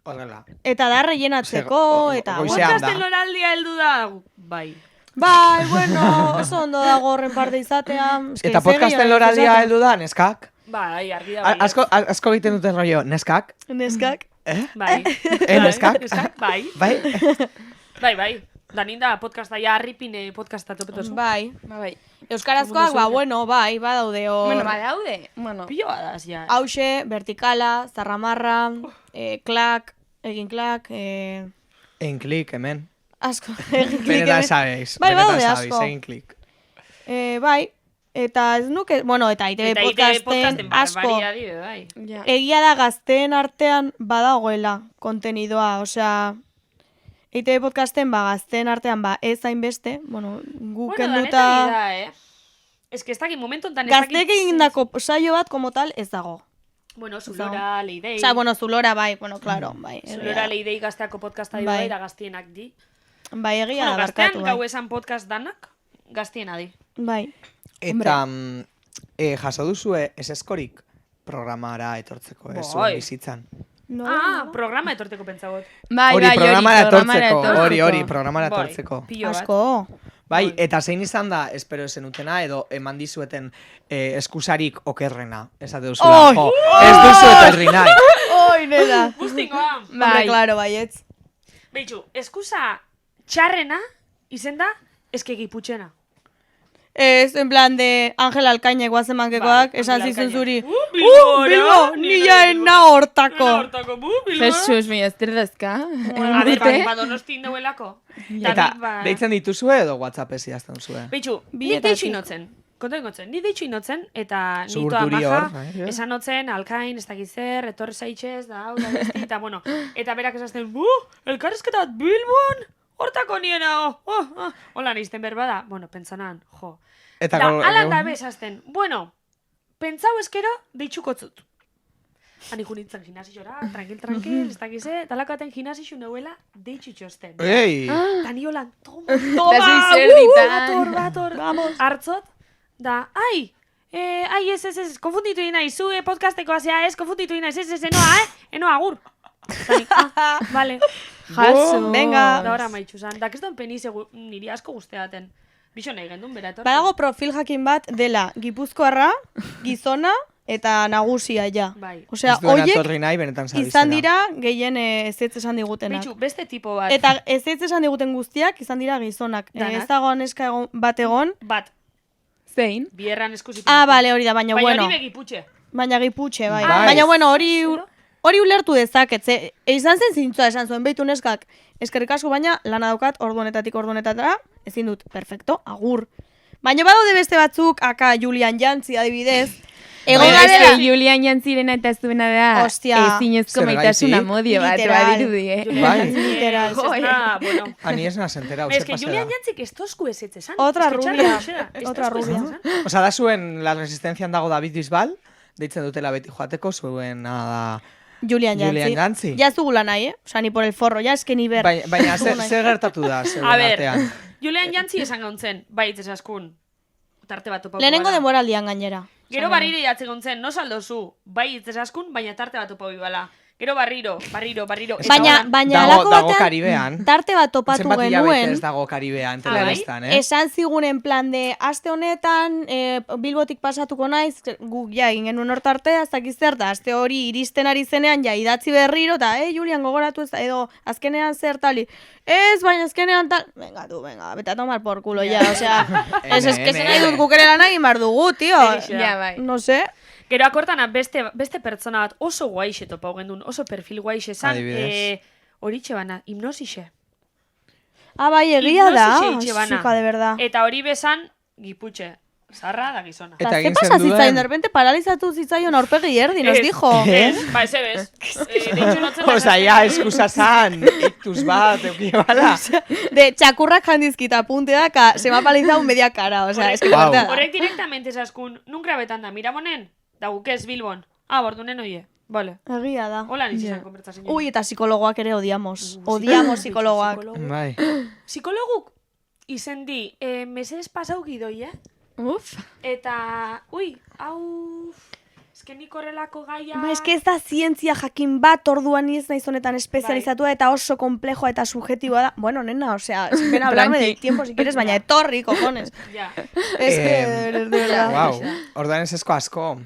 horrela. eta da rellenatzeko, Ose, eta... goizean da. Podcasten loraldia heldu da, bai. Bai, bueno, oso ondo dago horren parte izatea. eske Eta zer gehiago podcasten loraldia esaten. heldu da, neskak. Bai, argi da. Asko egiten duten rollo, neskak. Neskak. Bai. Neskak? Bai. Bai? Bai. Daninda podcasta, ja harripine podcasta topetozu. Bai. Bai. Euskarazkoak, ba, bueno, bai, badaude hor. Bueno, badaude. Bueno, Pilo badaz, ja. Hauxe, vertikala, zarramarra, klak, egin klak, Egin klik, hemen. asko, egin klik. Benetan hemen. sabeiz. Bai, benetan badaude sabeiz, asko. egin klik. Bai, eta ez nuke, bueno, eta ITV podcasten asko. barbaridade, bai. Ja. Egia da gazteen artean badagoela kontenidoa, osea, ITV podcasten gazteen artean ez hainbeste, bueno, guk Bueno, kenduta danetan da, Ez que ez dakit momentu enten ez dakit... gazteek egindako saio bat como tal ez dago. Bueno, Zulora, Leidei... Osea, bueno, Zulora bai, bueno, claro, bai. egia Zulora, da. Leidei gazteako podcasta di Bai. bai, da gaztienak di. Bai, egia Bueno, da gaztean barkatu, gau bai. esan podcast danak, gaztiena di. Bai. Eta jaso duzue eskorik programara etortzeko, Bai. zuen bizitzan. No, Programa etorteko pentsagot. Bai, Hori, bai, programara programara etortzeko, hori, programara Bai, etortzeko. pilo bat. asko. Bai, eta zein izan da, espero zenutena, edo eman dizueten eskusarik okerrena. Esate duzula, Oi! jo, ez duzu etorri nahi. Oi, nena. Guztingoa. Hombre, Bai. claro, baietz. Beitxu, eskusa txarrena izen da eskegi putxena. Ez, en plan de Ángel Alcaine guazen mankekoak, Bai, esan Ángel zizun Alcaine. zuri. Bilbora, Bilbo, ni nila nahi ena hortako. Hortako, Bilbora. Jesus, mi ez derdazka. A ber, bai, donostin dauelako. Eta deitzen dituzue edo WhatsApp-ez idazten zuzue? Beitxu, nik Bietatik. deitxu inotzen. Konta ingotzen, ni deitxu inotzen, eta nito Zurduri hor, amaja, bai, esan otzen, alkain, ez dakiz zer, etorre zaitxez, da, hau, da, besti, eta bueno, eta berak esazten, elkarrezketa bat Bilbon, hortako niena, hola nizten berbada, bueno, pentsanan, jo. Eta Da, gol- alan da bezazten, bueno, pentsau eskero, deitxuko zut. Hani junitzen gimnasiora, tranquil, ez dakiz zer, talakaten gimnasio neuela, deitxu txosten. Ei, Da ni holan, toma, Da zui zer ditan. bator, hartzot, da, ai, ez, konfunditu ina izu, podcasteko azia, ez, konfunditu ina, ez, enoa, agur. Zanik, vale. Jaso. Venga. Da ora maitxu zan, da, keston penize niri asko guzteaten. Bixo nahi gendun, bera etorri. Badago profil jakin bat dela Gipuzkoarra, gizona eta nagusia ja. Bai. Osea, ez duena hoiek etorri nahi, benetan zabizena. izan dira gehien ezetz esan digutenak. Bitxu, beste tipo bat. Eta ezetz esan diguten guztiak izan dira gizonak. Danak. Ez dago neska bat egon. Bat, Zein? bierran eskusi. Bale, hori da, baina bueno. hori begiputxe. Baina giputxe, bai. Bai. Baina bueno, hori ulertu dezaket. Izan zen zintzoa esan zuen, beitu neskak. Eskerrik asko, baina lana daukat ordu honetatik ordu honetara, ezin dut, perfecto, agur. Baina badaude beste batzuk, aka Julian Jantzi adibidez, egon Bai, garela, Julian jantzirena eta zuena da Ostia. ezinezko Zergatik? maitasuna modio bat, Literal. badirudi, Bai. literal. Bueno. Ani ez naz entera, Es zer que pasera. Julian Jantzik ez tosku ez esan. Otra rubia. Otra rubia. rubia. Osa, da zuen La Resistencian dago David Bisbal, deitzen dutela beti joateko, zuen da... Julian Julian Jantzi. Jantzi. Ya ez dugula nahi, Osa, ni por el forro, ya es que ni ber. Baina zer gertatu da, zeuen A ver, artean? Julian Jantzi esan gauntzen, baitz esaskun. Tarte bat topauko Lehenengo bala. denboraldian gainera. Gero barriro idatzi gauntzen, no saldozu, baitz esaskun, baina tarte bat topau bala. Gero barriro. Eta Baina hola, alako dago batean, Karibean. tarte bat topatu Zenbat hilabete genuen, ez dago Karibean bai? telebistan, eh? esan zigun en plan de, aste honetan, Bilbotik pasatuko naiz, guk ja egin genuen hortartea, ez dakiz zer, da, aste hori iristen ari zenean, ja idatzi berriro, eta, Julian gogoratu ez da, edo, azkenean zer tali, ez, baina azkenean tal, venga, bete a tomar por culo, ja, osea, ez que nahi dut gukerela nahi mar dugu, tio, Egixe. Ja, bai. no sé, Gero akortana beste pertsona bat oso guaixe topau gendun, oso perfil guaixe zan, Adibidez. horitxe bana, hipnosixe. bai, egia da, Hipnosixe itxe bana. chica, de verdad. Eta hori bezan, giputxe. Zarra da gizona. Eta Eta ze egin pasa zenuen- zitzaion, de repente paralizatu zitzaion aurpegi erdi, nos Ez, dijo. Ez, ba, ez ebez. Deitxu notzen Osa, ja, eskusa zan, iktuz bat, euki bala. De txakurrak jandizkita punte daka, se me ha paralizado media cara, o sea, es que Guau. fuerte da. Horrek directamente esaskun, nun grabetan da, miramonen, da gukez Bilbon. Bordunen oie, vale. Egia da. Hola nizizan konbertsazioa. Ui, eta psikologoak ere odiamos. Odiamos psikologoak. Bai. Psikologuk izen di, mesedez pasau gidoi, Uf. Eta, hau... Ezken nik horrelako gaia... Ba, eske ez da zientzia jakin bat, orduan ni ez naiz honetan espezializatua eta oso komplejoa eta subjetiboa da. Bueno, nena, osea, ven a hablarme Tranqui. del tiempo si quieres, baina etorri, cojones. Ja. Es que, de verdad. Wow, orduan ez asko.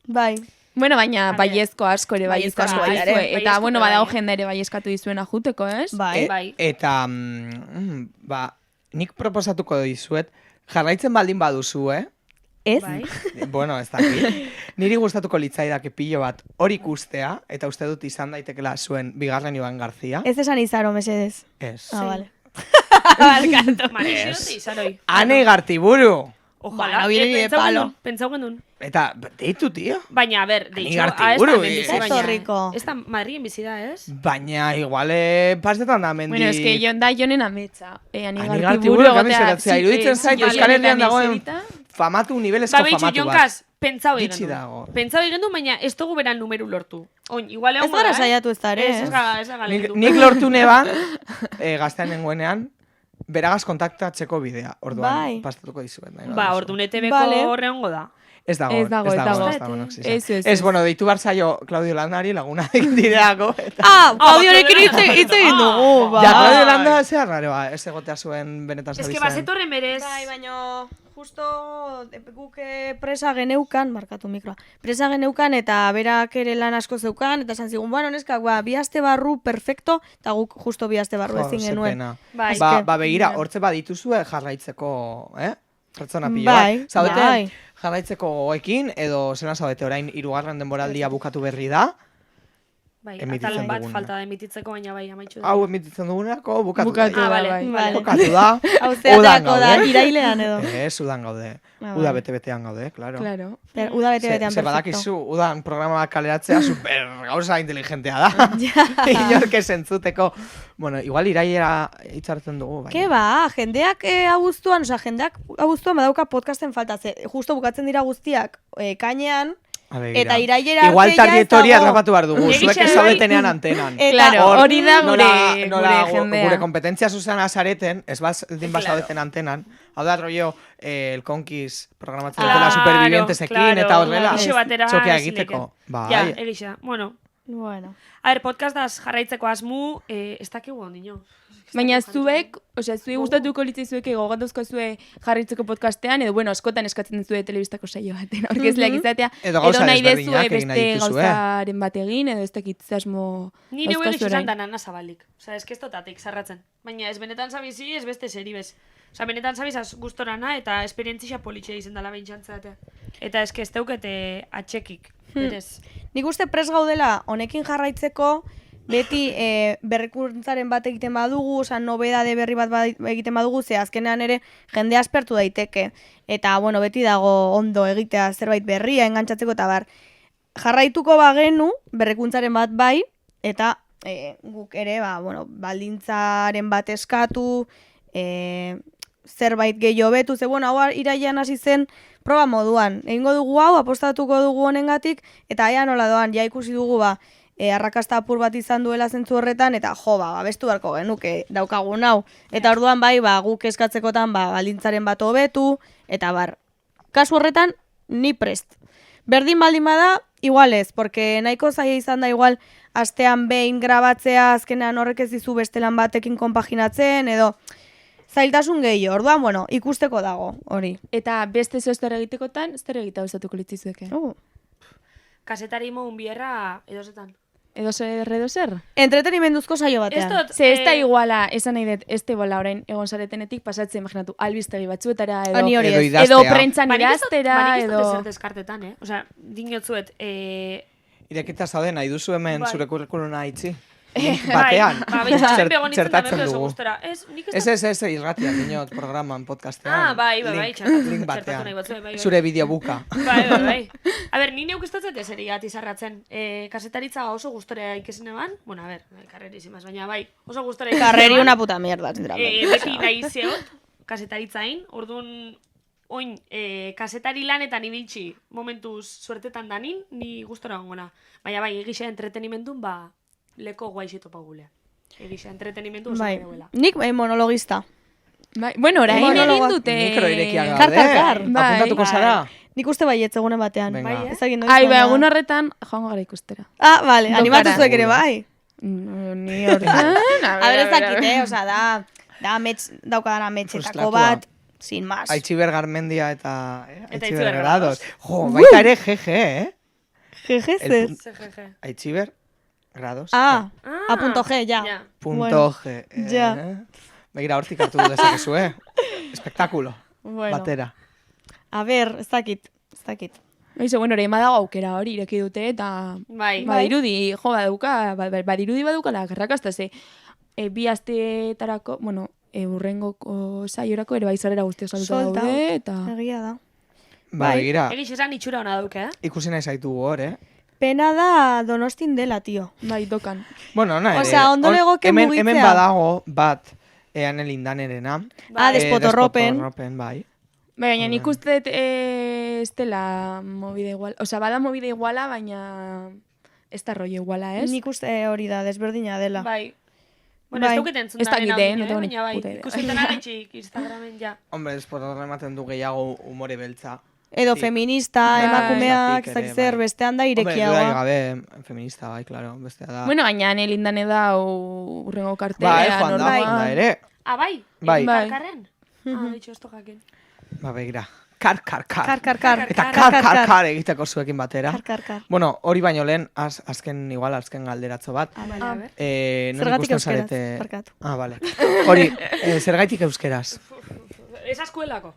Bai. Bueno, baina A ver. baiezko asko ere Baiezko baiezko asko asko ere. Eta, Baiezko bueno, bai, badago eh? jende ere baieskatu dizuena juteko, ez? Bai. Bai. Eta, nik proposatuko dizuet, jarraitzen baldin baduzu, Ez? Bai. Bueno, ez dakit. Niri gustatuko litzaidake pilo bat hori ikustea, eta uste dut izan daitekela zuen bigarren Iban Garzia. Ez esan izaro, mesedez. Ez. Ah, vale. Manesio te izaroi. Ane Gartiburu! Ojalá, Bueno, bide palo. pentsau gendun. Eta, deitu, tio. Baina, a ber, Ani deitxo, Gartiburu, ez da hemen bizi, Ez baina... horriko. Ez da Madrilen bizi da, ez? Baina, igual, pastetan da mendi... Bueno, es que jon da jonen ametsa. Ani Ani Gartiburu Gartiburu egotea, kamisetatzea, iruditzen zait Euskal Herrian dagoen famatu, nivelezko Ba, behitxu, famatu bat. Jonkaz, pentsau Gitxi egin dago. Pentsau egin baina ez dugu beran numeru lortu. Oin, igual Ez egon gara saiatu ez da ere, Ez gara Nik, galendu. nik lortu neban, gaztean nengoenean, beragaz kontaktatzeko bidea. Orduan, Bai. pastatuko dizuet. nahi Ba, baduzu. orduan ETV-ko Vale. horreongo da. Ez dago, Ez dago, ez ez dago. dago. no existe. Ez, Ez, bueno, deitu barzaio Claudio Landari laguna direako. Eta... Ah, Claudiorekin hitz egin dugu, ba. Ja, Claudio Landa zea raroa, ez egotea zuen benetan Ez zabizen. que bazetorren berez... Bai, baina justo guk presa geneukan, markatu mikroa, presa geneukan eta berak ere lan asko zeukan, eta esan zigun, bueno, neskak, ba, 2 aste barru perfecto, eta guk justo 2 aste barru ezin ze genuen. pena. Bai. Ba, begira, hortze badituzue jarraitzeko, pertsona pilo Bai, bat. Zaudete, bai. jarraitzeko gogoekin, edo zelan zaudete orain 3. denboraldia bukatu berri da, Bai, emititzen atal bat duguna. falta da emititzeko, baina bai, amaitxu da. hau emititzen dugunako bukatu, Bukatu da. da, vale, bai. Vale. Bukatu da, Hau udan zeaterako da, gaude. irailean edo. Udan gaude. Ah, Uda vale. bete-betean gaude, claro. Claro. Uda bete-betean Ze perfecto. badakizu, udan programa bat kaleratzea super gauza inteligentea da. Inork ez entzuteko. Bueno, igual iraiera hitzartzen dugu. Baina. Ke ba, jendeak abuztuan, jendeak abuztuan badauka podcasten falta, ze justo bukatzen dira guztiak kainean, A begira. eta irailera arte igual ja ez tarjetoria dago. harrapatu behar dugu, Egia zuek ez bai. zaudetenean antenan. Eta Hor, hori da nola gure jendea. Gure kompetentzia zuzena zareten, ez din Claro. bazaudeten antenan. Hau da, rollo, el Conquist programatzen Claro, dutela supervivientesekin, claro. eta horrela, Egixe batera txokea ez egiteko. Bai. Ja, egisa. Bueno, Bueno. a ver, podcast daz jarraitzeko asmu, ez dakigu ondino. Baina zuek, osea, zuei gustatuko litzaizueke gogatuzko zue jarritzeko podcastean, edo, bueno, askotan eskatzen duzue telebistako saio baten aurkezleak izatea, Edo gauza nahi dezue desberdinak egin beste nahi dituzue. gauzaren bat egin, edo ez dakit zasmo Ni neu dauzkazu egiz orain. izan da nana zabalik. Osa, ez kestotatik zarratzen. Baina ez benetan zabizi, ez beste seri bez. Osa, benetan zabizaz gustorana eta esperientzia politxe izen dela behintxantzatea. Eta ez que ez deukete atxekik, berez. Nik uste pres gaudela honekin jarraitzeko, beti berrikuntzaren bat egiten badugu, oza, nobedade berri bat egiten badugu, ze azkenean ere jende aspertu daiteke. Eta, bueno, beti dago ondo egitea zerbait berria, engantzatzeko eta bar. Jarraituko bagenu, berrikuntzaren bat bai, eta guk ere, ba, bueno, baldintzaren bat eskatu, zerbait gehiago betu, ze, bueno, hau irailean hasi zen proba moduan. Egingo dugu hau, apostatuko dugu honengatik, eta aia nola doan, ja ikusi dugu, ba, arrakasta apur bat izan duela zentzu horretan, eta jo, ba, abestu beharko genuke daukagun hau. Eta orduan bai, ba, guk eskatzekotan, ba, baldintzaren bat hobetu, eta bar, kasu horretan, ni prest. Berdin baldin bada, igual ez, porque nahiko zaila izan da igual, astean behin grabatzea, azkenean horrek ez dizu beste lan batekin konpaginatzen, edo zailtasun gehiago. Orduan, bueno, ikusteko dago, hori. Eta beste zer egitekotan, zer egitea gustatuko litzizueke? Kasetari mogun bierra edozetan. Edo zer? Entretenimenduzko saio Ez batean. dut, Ze ez da iguala, esan nahi dut, ez da iguala orain egon zaretenetik pasatzen, imaginatu, albistegi batzuetara, Ni edo, hori Edo ez. idaztea. edo prentsan idaztera, Baina edo... ez dut deskartetan, Osea, dinotzuet, Irekita zaude, nahi duzu hemen Bai. zure kurrikuluna itxi. Batean. Bai, Txertatzen dugu. gustora. Ez, nik Ez, irratian, dinot, programan, podcastean. Ah, bai, Link txertatu batean. nahi batzue, bai. Zure bideobuka. Bai. A ber, ni neuk estatzet eseri bat izarratzen. Kasetaritza oso gustora ikesin eban. Bueno, a ber, karrerizimaz, baina bai, oso gustora ikesin Carreri eban. una puta mierda, sinceramente. Beti nahi zeot, kasetaritzain, orduan, oin, kasetari lanetan ibiltzi momentuz suertetan danin, ni gustora gongona. Baina bai, egixe entretenimendun, ba, leko guaixeto pagulea. Egixe entretenimendu oso Bai. dauela. Nik monologista. Bai, bueno, orain Monologoa. egin dute... Mikro irekia Kar, gaude. kar, kar. Bai. Apuntatuko zara? Nik uste baietz egunen batean. Venga. Bai, Ez dakit noiz, Ai, ba, baina- egun horretan, joango gara ikustera. Ah, vale, Dokara. animatu zuek ere bai. Ni horretan... A ber, ez dakit, osea, da amets, daukadan ametsetako Frustratua. bat, sin más. Aitziber Garmendia eta Aitziber Grados. Grados. Jo, baita ere GG, Jejezez. CGG. Aitziber Grados. Ah, Ah, a punto G, ja. ja. Punto Bueno, G. ja. Begira, hortik hartu dezakezu, Espektakulo. Bueno. Batera. A ber, ez dakit. Eixe, bueno, ere dago aukera hori ireki dute, eta Bai. badirudi, badirudi badukala, garrakazta, ze, bi asteetarako, bueno, urrengoko saiorako ere baizarera guztiak salduta Sold daude, out. eta... Egia da. Ba, begira, Egiz esan itxura hona dauke, ikusi nahi zaitugu hor, Pena da Donostin dela, tio. Bai, dokan. Bueno, nahi. Osea, ondo legoke hemen mugitzea. badago bat, Ane Lindanerena. Despotorropen. Despotorropen, bai. Baina nik uste ez dela movida igual. Osea, bada movida iguala, baina ez da rollo iguala, ez? Nik uste hori da, desberdina dela. Bai. Bueno, Bai. ez duket entzun Ez dakit, no tengo ni baina bai. puta idea. Ikusten aritxik Instagramen ja. Hombre, despotorra ematen du gehiago umore beltza. Edo Sí. feminista, Bai. emakumeak, Zatik ez ere, dakit zer, bai. bestean da Hombre, irekiagoa. dudarik gabe, feminista, bai, claro, bestea da. Bueno, gaina Nelindane da urrengo kartelea. bai, joan da ere. Ah, bai? Bai. Karkarren? Ah, ditxo ez tokaken. Ba, begira. Kar. Kar. Eta kar egiteko zuekin batera. Kar. Bueno, hori baino lehen, azken galderatzo bat. Vale, a ver. Non Zergatik ikusten euskeraz, zarete... barkatu. Ah, vale. Hori, zergaitik euskeraz. Esa eskuelako.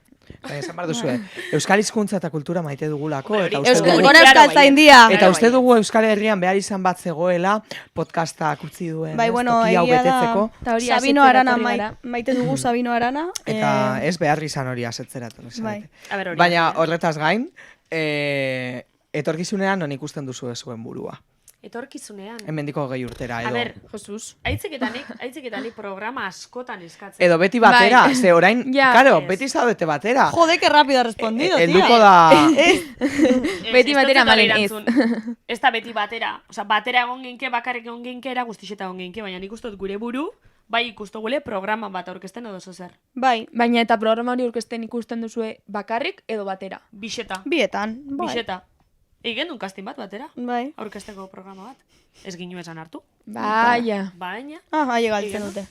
Esan behar duzue, Euskal hizkuntza eta kultura maite dugulako, eta uste Euskal- dugu... Gora euskaltzaindia. Eta uste dugu Euskal Herrian behar izan bat zegoela podcastak utzi duen, Bai, ez, bueno, toki hau egia da. betetzeko. Eta hori Sabino asetzera Arana etorri gara. maite dugu Sabino Arana. Eta ez behar izan hori asetzera. Bai. A ver, hori. Baina horretaz gain, etorkizunean non ikusten duzu zuen burua. Etorkizunean. Hemendiko 20 urtera, A edo... ver, Jesus. aitzeketanik programa askotan eskatzen. Edo beti batera, Bai. ze orain, Ja. claro, Ez. beti zaudete batera. Jode, que rápido ha respondido, tía. Helduko da... Beti batera malen ez. Ez da beti batera. Osa, batera egon genke, bakarrik egon genkera, guztixeta egon genke, baina nik ustot gure buru, bai ikustogule programa bat aurkezten edo zer. Bai, Baina eta programa hori aurkezten ikusten duzue bakarrik edo batera. Bixeta. bietan. Bai. Bixeta. Egin duen casting bat batera. Bai. Aurkezteko programa bat. Ez ginu esan hartu. Baina. Baina, Ahi galtzen dute.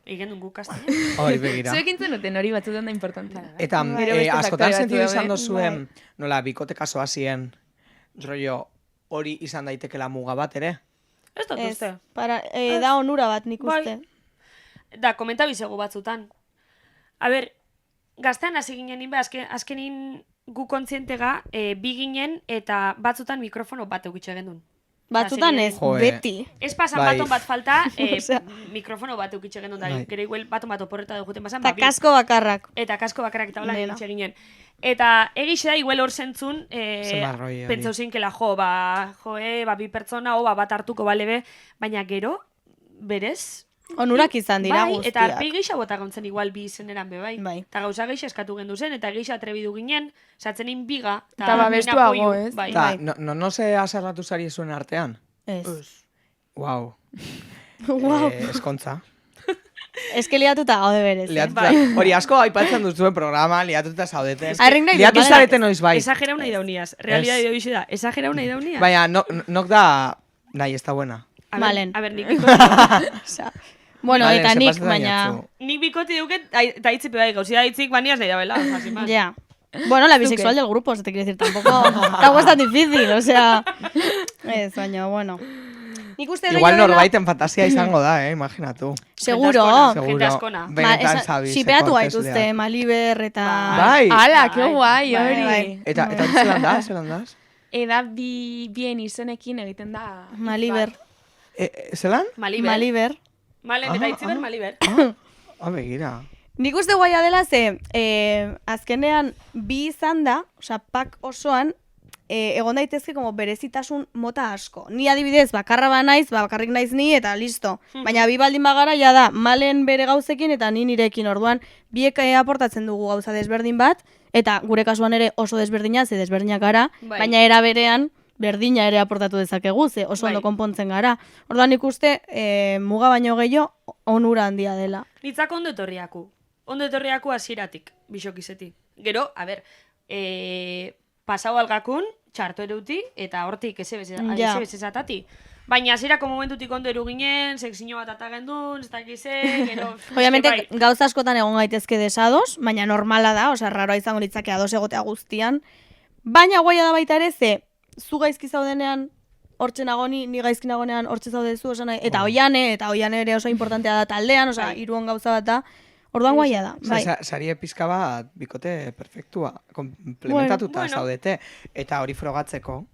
egin duen gu casting. Hori begira. Zuek intzen hori batzutan da importantea. Eta Gero beste askotan faktore sentidu batzuk izan daude. dozuen, nola, bikote kasoa zien, rollo, hori izan daitekela muga bat ere? Ez dut Ez, uste. da onura bat nik Bai. uste. Da, komenta bizego batzutan. A ber, gaztean hasi ginen inbe, azkenin gu kontzientega, bi ginen eta batzutan mikrofono bat eukitxe gendun. Batzutan ez, Jo, beti. Ez pasan Bai. baton bat falta, Osea. mikrofono bat eukitxe gendun da. Bai. Gero igual baton bat oporreta duguten basan, Eta kasko bakarrak. eta kasko bakarrak eta hola Dena. egitxe ginen. Eta egixe da, igual hor zentzun, Zenbat roi hori. pentsau zeinkela, bi pertsona, bat hartuko balebe, baina gero, berez, Onurak izan dira bai, guztiak. eta aurpegi geixa bota gontzen igual bi izeneran be bai. Bai. Eta gauza geixa eskatu gendu zen, eta geixa atrebidu ginen, satzenin biga. Eta babestuago, apoio, ez? Bai. Eta, no se aserratu zari zuen artean? Ez. Wow. Wow. Eskontza. Ez que liatuta gaude berez. Liatuta, hori asko aipatzen duzuen programa, liatuta zaudete. Arrik nahi Liatu dut, zarete noiz bai. Exagerau nahi dauniaz. Realidade hori da. Exagerau nahi dauniaz. Baina, nok da, nahi, ez da buena. A ver, Malen. A ber, nik bikote, Osea, bueno, Vale, eta se nik, pasetan baina... jatzu. nik bikote duket, eta hitzipe bai, gauzia hitzik baniaz nahi dabela. Osa, sin más. Ya. Bueno, la bisexual del grupo, se te quiere decir, tampoco es tan difícil, o sea... Ez, baina, bueno. Nik uste Igual gehiago dela- norbaiten fantasia izango da, imaginatu. Seguro. Jente askona. Benetan zabiz. Sipeatu gaituzte, Maliber eta... Bai. Ala, que Bai. guai, Bai, hori. bai. Eta zelan da, zelan da? Eda bien izenekin egiten da. Maliber. Zelan? Maliber. Maliber. Malen, eta hitziber Maliber. Begira. Nik uste guaia dela ze, azkenean bi izan da, osea, pak osoan, egon daitezke como berezitasun mota asko. Ni adibidez, bakarra ba naiz, bakarrik naiz ni, eta listo. Baina bi baldin bagara, ja da, Malen bere gauzekin eta ni nirekin, orduan, biek aportatzen dugu gauza desberdin bat, eta gure kasuan ere oso desberdina, ze desberdinak gara, Bai. baina era berean, berdina ere aportatu dezakegu, ze oso ondo Bai. konpontzen gara. Orduan ikuste, muga baino gehiago, onura handia dela. Nitzak ondo etorriaku. Ondo etorriaku hasieratik, bisokizeti. Gero, a ber, pasau algakun, txarto ereuti, eta hortik Ja. ezatati. Baina hasierako momentutik ondo eru ginen, seksino bat atagendun, ez dakize, gero... Obviamente, bai. gauza askotan egon gaitezke desados, baina normala da, osea, raroa izango litzake ados egotea guztian. Baina guaia da baita ere, ze, zu gaizki zaudenean, hortxe nagoni, ni gaizki nagonean hortxe zaudezu, osan nahi, eta oiane ere oso importantea da taldean, osea, hiruon gauza bat da. Orduan guaia da, bai. Sarie pizka bat bikote perfektua, komplementatuta Bueno. zaudete, eta hori frogatzeko.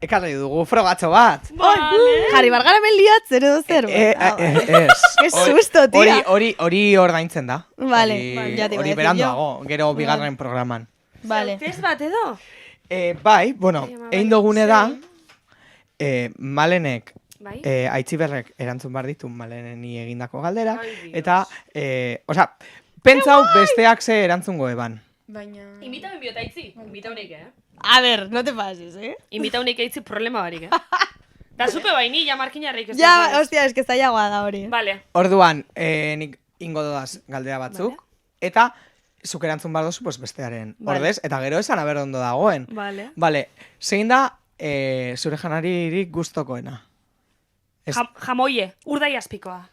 Ekarri dugu frogatxo bat. Jarri bargara hemen liatzen edo zer. Ez. Qué susto, tia. Hori ordaintzen da. Vale, Hori- ja te iba a Hori decir beranduago, gero bigarren programan. Vale. Test bat edo? Bai, bueno, Bai, egin dugune da, zein? Malenek, Bai? Aitziberrek erantzun behar ditu Maleneni egindako galdera, Ai, Dios. eta, pentsau besteak ze erantzungo eban. Baina... Imita un biotaitzi. Imita unik, A ver, no te pases, Imita unik eitzi problema barik, Da zupe baini, ja markinarrik ez Ja, hostia, es que zailagoa da hori. Vale. Orduan, nik ingo dodaz galdera batzuk, eta zuk erantzun behar dozu pues, bestearen ordez, eta gero esan aber ondo dagoen. Vale. Vale, zein da zure janaririk gustokoena? Jamoie, urdai azpikoa.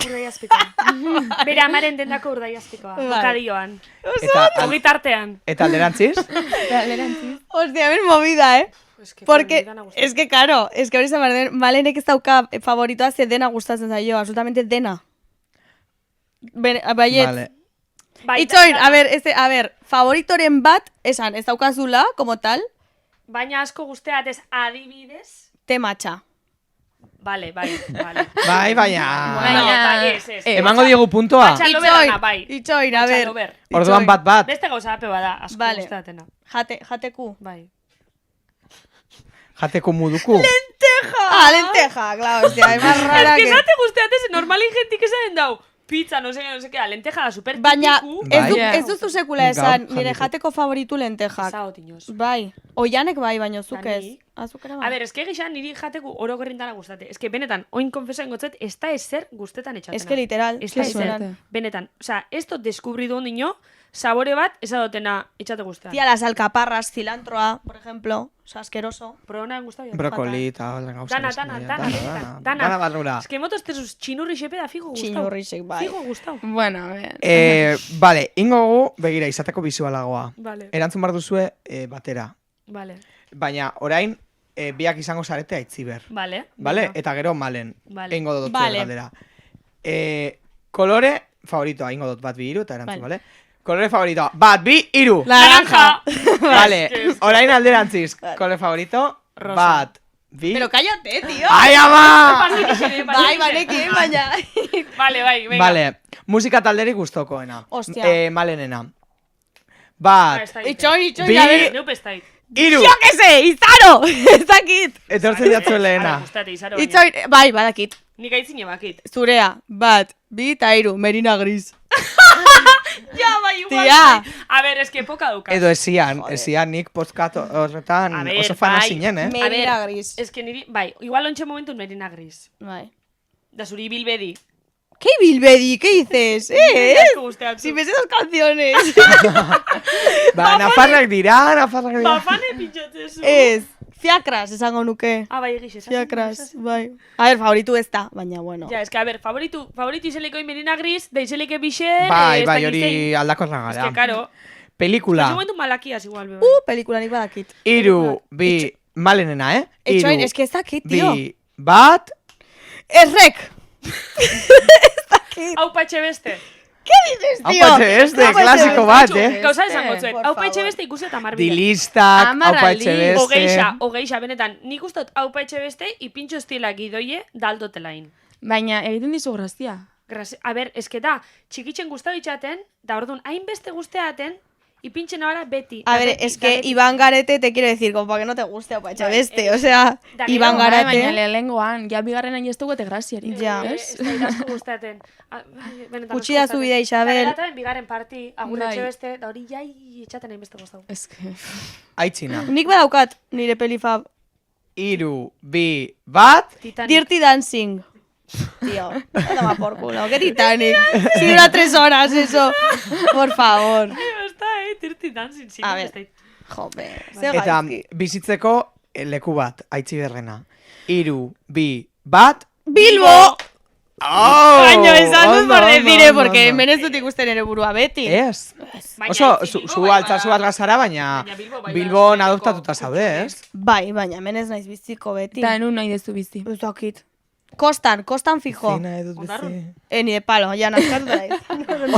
Urdai azpikoa. Bere amaren dendako urdai azpikoa. Bokadioan. Ogitartean. Eta alderantziz? Hostia, ben movida, Es que Porque, dana gustatzen. es que, claro, es que hori zen behar, Malenek ez dauka favoritoa ze dena gustatzen zaio, absolutamente dena. Baiet, Vale. Bai, Itzoin, dana. a ver, favoritoren bat, esan, ez daukazula, como tal, Baina asko guzteat ez adibidez. te matxa. Vale. Bai, baina... Bai, ez. Emango diogu puntoa. Patxalo berana, bai. Itzoin, a ver, Patxalo ber. Orduan bat. Beste gauza ape bada, asko Vale. gustatena. jateku. Bai. Jateko muduku. Ah, lenteja, claro, hostia, es más rara Es que que... esate guzteat ez normalin jentik esaten dau. Pizza, no sé qué, lenteja da super Baina, tipiku. Bai. ez duzu sekula esan, Gaur nire jateko. jateko favoritu lentejak. Zao tiñoz. Bai, oianek bai, baino zuk ez. Danik. Azukera A bai. ver, eske gisa niri jateku oro gerrindana gustate. Eske benetan, oin konfesa ingotzet, ez da ezer gustetan etxatena. Es que literal, Ez da Qué ezer. suerte. Benetan, osea, esto deskubridu ondino, sabore bat ezadotena etxate guztean. Tía, las alcaparras, cilantroa, por ejemplo, o sea, asqueroso. Probona gustatu. Brokoli eta horren gauza. Dana barrura. Eske motos tezuz txinurri xepe da fijo gustau. Txinurrisek, bai. Fijo gustau. Bueno, a ver. Vale, ingo gu, begira, izateko bizualagoa. Vale, Erantzun behar duzue batera. vale, Baina, orain, biak izango zarete aitziber. vale. Vale? Bueno. Eta gero malen. Vale. Ingo dut Vale. galdera. Kolore favoritoa, ingo dut bat bi hiru, eta erantzun, Vale. vale? Kolore favoritoa, bat bi hiru. Naranja. Vale, orain alderantziz. Kolore favorito, Rosa. bat bi... Pero cállate, tío. ¡Ai, ama! Bai, banekin, baina. Vale, bai, venga. Vale, musika talderik gustokoena. Hostia. Malenena. Bat, Itxoin, Bi- a ver. Neup ez dait. hiru. Yo que sé, Izaro! Ez dakit. Etortzen jatzu lehena. Ara, gustate, izaro baina. Itxoin, bai, badakit. Nik aitzine bakit. Zurea, bat, bi eta hiru, Merina Gris. Ja, bai, igual. Tia. A ver, eske poka duka. Edo esian nik podcast horretan A ver, oso fana bai. zinen, eh? Merina Gris. Eske niri, bai, igual ontxe momentu merina gris. Bai. Da zuri bilbedi. ¿Qué Bilbedi? ¿Qué dices? Asko gusteatu. Si me sé las canciones. Ba, nafarrak dira. Ba, fane pintxotzezu. Ez, fiakras esango nuke. Ah, bai, egiz, esatzen. Fiakras, bai. A ver, favoritu ez da, baina bueno. Ja, eske, a ver, favoritu izeleko merina gris, da izeleke bixe... Bai, ez bai, dakit hori zein. aldakorra gara. Eske, karo. Pelikula. Ese momentu malakiaz igual, bebe. Pelikula nik badakit. Hiru, bi, malenena, eh? Etxoin, Hiru, es que ez dakit, tío. bi, bat, Errek. Hau patxe beste. ¿Qué dices, hau tío? patxe beste, Hau patxe klasiko beste. bat, eh? Gauza esango zuet. por Hau patxe favor. beste ikusi eta marbide. Dilistak, hau Hamar patxe aldiz. beste. Ogeixa, benetan, nik ustot hau patxe beste, ipintxo estila gidoie daldotelain. Baina egiten dizu grazia. A ber, eske da, txikitzen guztau itxaten, da orduan, hainbeste guzteaten, ipintxen ahora beti. A da ver, beti, es da que beti. Iván Garete te quiero decir, como para que no te guste a Pacha Bai, Beste, o sea, da Iván gero, Bai, baina Garate. lehengoan, ja bigarren hain ez dugu eta graziari. Ja. Ez? Ez da asko gustaten. Benetan Gutxi da zu bidea, Isabel. Da gerataben bigarren parti, agurretxe Bai. beste, da hori jai itxaten hainbeste guztau. Ez que... Aitzina. Nik badaukat nire pelifab. Hiru, bi, bat. Titanic. Dirty Dancing. Tío, toma por culo. ¿Qué Titanic? Si dura 3 horas eso. Por favor. Está, Dirty Dancing, sí. A ver. Joder, ze Eta gaizki. bizitzeko leku bat, aitziberrena. Hiru, bi, bat. Bilbo! Oh, Baina esan dut ondo, por ondo, decir, ondo, porque ondo. menez dut ikusten ere burua beti. Ez. Baina Oso, Bilbo zu bai altzazu bada. bat gazara, baina Baina Bilbo bai Bilbon bada adoptatuta azkeneko zaude, ez? Bai, baina menez naiz biziko beti. Eta enun nahi dezu bizi. Ez dakit. Kostan fijo. Zina edut Ondarrun. bizi. Ni de palo, ja nazkatu da.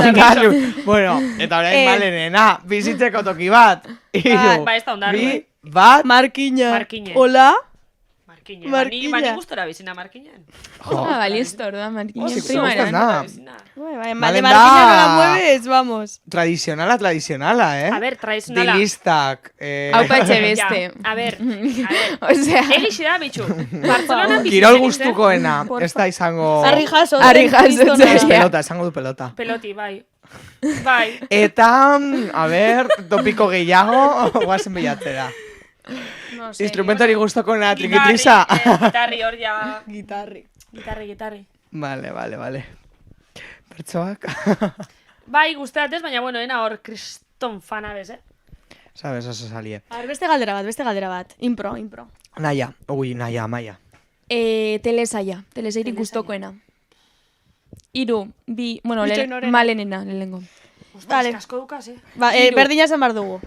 Ondarrun. Bueno, eta orain Malenena, bizitzeko toki bat. Hiru, Ba, ez da Ondarrun, bi, bat. Markina. Markine. Hola? Markine. Markina. Bani gustora bizina Markinen. Jo. Balisto, orduan, Markinen Sí, prima gustas eran. nada. Vale, Malen Markina da- no la mueves, vamos. Tradicionala, eh? A ver, tradizionala. Dilistak. Haupa etxe Ja, beste. a ver. Osea, Egixe da, bitxu. Bartzelonan bizitzen Kirol nintzen. gustukoena, ez da izango... Harri jaso. Harri jaso, Ez Ja. pelota, esango du pelota. Peloti, bai. Bai. Eta, a ber, topiko gehiago, guazen bilatzera. no sé. Instrumentori gustokoena trikitrisa. Gitarri hor ja. Gitarri. Gitarri. Vale. Pertsoak. Bai, gustatez, baina bueno, ena hor kriston fana bez, Sabes, oso salie. A ver, beste galdera bat. Impro. Naia, Maia. Telesaia, telesairik gustokoena. Hiru, bi, bueno, Bitxoi norena. Malenena, lehenengo. Vale. Kasko dukaz, Ba, Hiru. berdina esan behar dugu.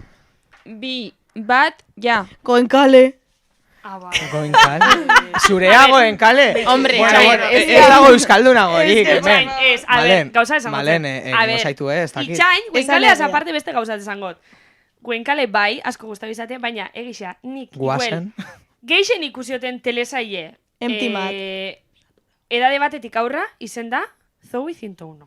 Bi, bat, ja. Goenkale. Ah, ba. Goenkale. Zurea goenkale. Hombre, bueno, a ver, bueno, ez ez dago euskaldunagorik, hemen. Ez, a ver, gauza esango zen. Malen, A ver, gozaitu ez dakit. Itxain, Esan Goenkaleaz herria. aparte beste gauzat esangot. Goenkale bai, asko gustatu izaten, baina egisa, nik Guazen. geixen ikusioten telesaie. Empty mat. Edade batetik aurra, izen da, Zoe 101.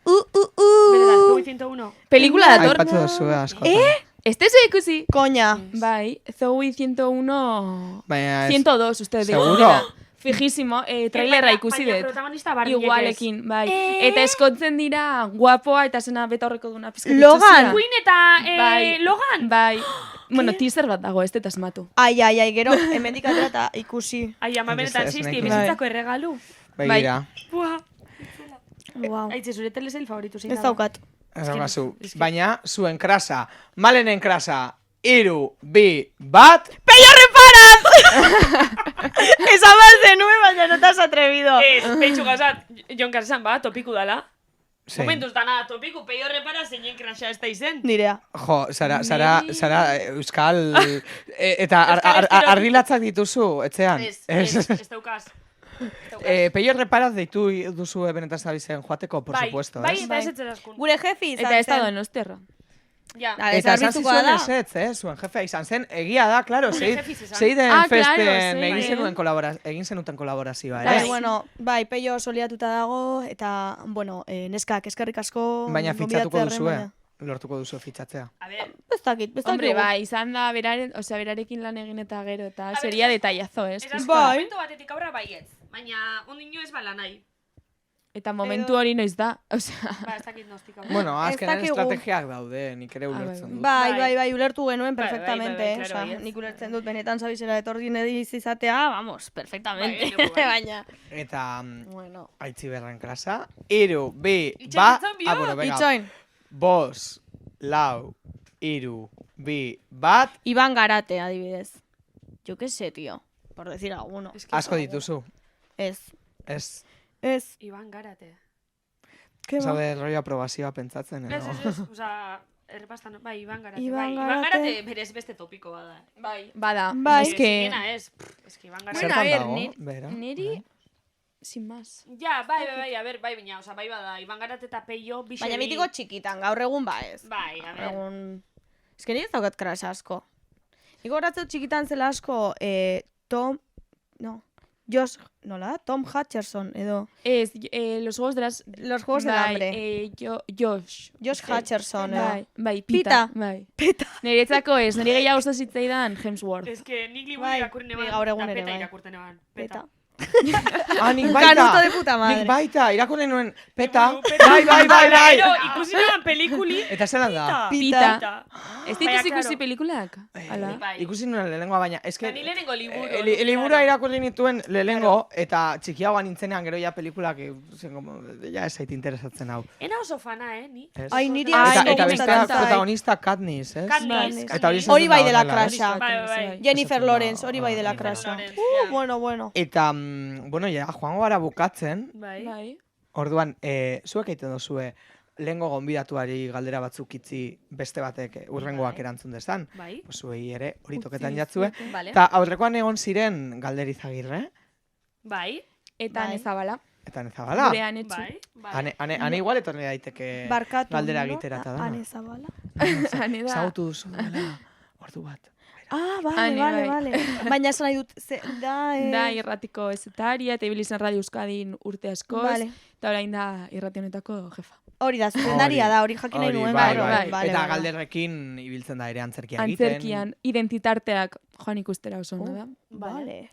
Benetan, Zoe 101. Pelikula dator. Aipatu duzue askotan. Ez tezu ikusi? Koña. Bai, Zoe 101... Baina ez... 102, uste dut. Seguro? Fijísimo, trailerra ikusi Baina dut. protagonista barriek ez. Igualekin, bai. Eta eskontzen dira guapoa eta zena beta horreko duna pizkat Logan! itxasia. Queen eta Bai. Logan? Bai. Bueno, teaser bat dago, ez dut asmatu. Ai, gero, hemendik atera eta ikusi. Ai, ama benetan Ez zizti, nahiko. bizitzako erregalu. Begira. Buah. Wow. Aitze, zure telesail favoritu zein Ez da? daukat. Ez daukazu. Baina, zuen krasa, Malenen krasa, 3, 2, 1... ¡Pello reparaz! Esan behar zenuen, baina no te has atrevido. Ez, peitxu gauzat, Jon Carson ba, topiku dala. Sí. Momentuz dana, topiku, peio repara zeinen krasa ez da izen. Nirea. Jo, Sara, euskal... eta Euskal estereotipo. ardilatzak dituzu, etxean? Ez daukaz. Peio reparaz deitu duzu benetan zabizen joateko, por supuesto, bai, ez? eta ez etzerazkun. Gure jefi izan Eta ez da zen. Donostiarra. Ja. Dale, Eta esan zerbitzukoa zizuen da. ezetz, zuen jefea izan zen, egia da, klaro, jefe izan. zeiden Ah, claro, festen zeiden. egin zenuten kolaborazioa, Bai, ez? bueno, bai, peio soliatuta dago, eta, bueno, neskak eskerrik asko... Baina fitxatuko gonbidatzearren, duzue, baina- lortuko duzu fitxatzea. A ver, Ez dakit. Hombre, bai, izan da berarekin lan egin eta gero, eta seria detailazo, ez? ez Bai. momento batetik aurra baietz. Baina, ondino ez bala nahi. Eta momentu hori noiz da, osea... Ba, ez dakit nostik hau. Bueno, Ez azkenean dakigu. estrategiak daude, nik ere ulertzen dut. Bai, ulertu genuen Bai, perfectamente, bai, claro, osea, baietz. nik ulertzen dut benetan zabizera etorri nediz izatea, vamos, perfectamente, Bai, bai. baina, Eta, bueno, aitzi berran krasa, 3, 2, Itxain 1... ditzan bio. venga. itxoin, Bos, lau, 3, 2, 1... Iban Garate, adibidez. Yo qué sé, tío, por decir alguno. Es que Asko ez dituzu. Ez, Ez, ez, Iban Garate. ke ba? zabe, rollo aprobazioa pentsatzen, Ez, edo? ez, oza, errepastan, bai, Iban Garate. Iban Bai, Iban Garate. Garate berez beste topiko bada. Bai. Bada, Bai. es que... Ziena ez, es que Iban Garate. Bueno, Zertan a ver, dago, bera? niri... Sin más. Ja, bai, a ver, bai, baina, oza, bai bada, Iban Garate eta Peio bixe Baina bi- mitiko txikitan, gaur egun ba ez. Bai, a ver. Egun... Ez que nire ez daukat kras asko. Nik horatzeu txikitan zela asko, Tom Hutcherson, edo... Es, los juegos de las... Los Juegos del bai, Hambre. Josh. Josh Hutcherson, Bai, bai, Pita. Pita. Bai. Niretzako ez, nire gehiago usta zitzaidan Hemsworth. Es que nik liburu Bai, irakurri neban, ni gaur egun eta ere, peta bai. irakurten neban. Peta. Ah, nik baita! Canuto de puta madre. Nik baita, irakurri nuen, peta! Peta. Bai! Gero, ikusi neban pelikuli. Eta zelan da? Pita. Ez Baina, dituz ikusi claro. pelikulak? Hala. Bai. Ikusi nuen lehenengoa, baina, eske... Ni lehenengo liburu. Liburua irakurri nituen lehenengo, eta txikiagoan nintzenean gero ja pelikulak, ja ez zait interesatzen hau. Ena oso fana, ni? Ez? Ai, niri Ai, asko Eta niri bestea gustatzen zait. protagonista Katniss, ez? Katniss. Eta hori Hori bai esaten dela da horrela, ez? krasa. Bai. Jennifer Esaten da, Lawrence, hori bai dela bai. krasa. Lawrence, ja. Bueno. Eta, bueno, ja, joango gara bukatzen, Bai. Bai. orduan, zuek egiten duzue, lehengo gonbidatuari galdera batzuk itzi beste batek urrengoak Bai. erantzun dezan. Bai. Zuei ere hori toketan jatzue. Vale. Eta aurrekoan egon ziren galderizagirre. Bai. eta Bai. Nezabala. Eta nezabala. Gure anetxu. Bai. Ane igual etorri daiteke Barkatu, galdera no? egitera eta dana. Ane Zabala. Ane da. Zagutu duzu dela, ordu bat. Ah, bale, Ane, bale, bai. bale. Baina esan nahi dut, Da irratiko ezetaria, eta ibilizan Radio Euskadin urte askoz, Vale. eta orain da irrati honetako jefa. Hori da, zuzendaria da, hori jakin nahi Hori, nuen. bai, bai, bai. bai, Eta bai. galderrekin ibiltzen da ere antzerkia egiten. Antzerkian, identitarteak joan ikustera oso ondo da. Bale.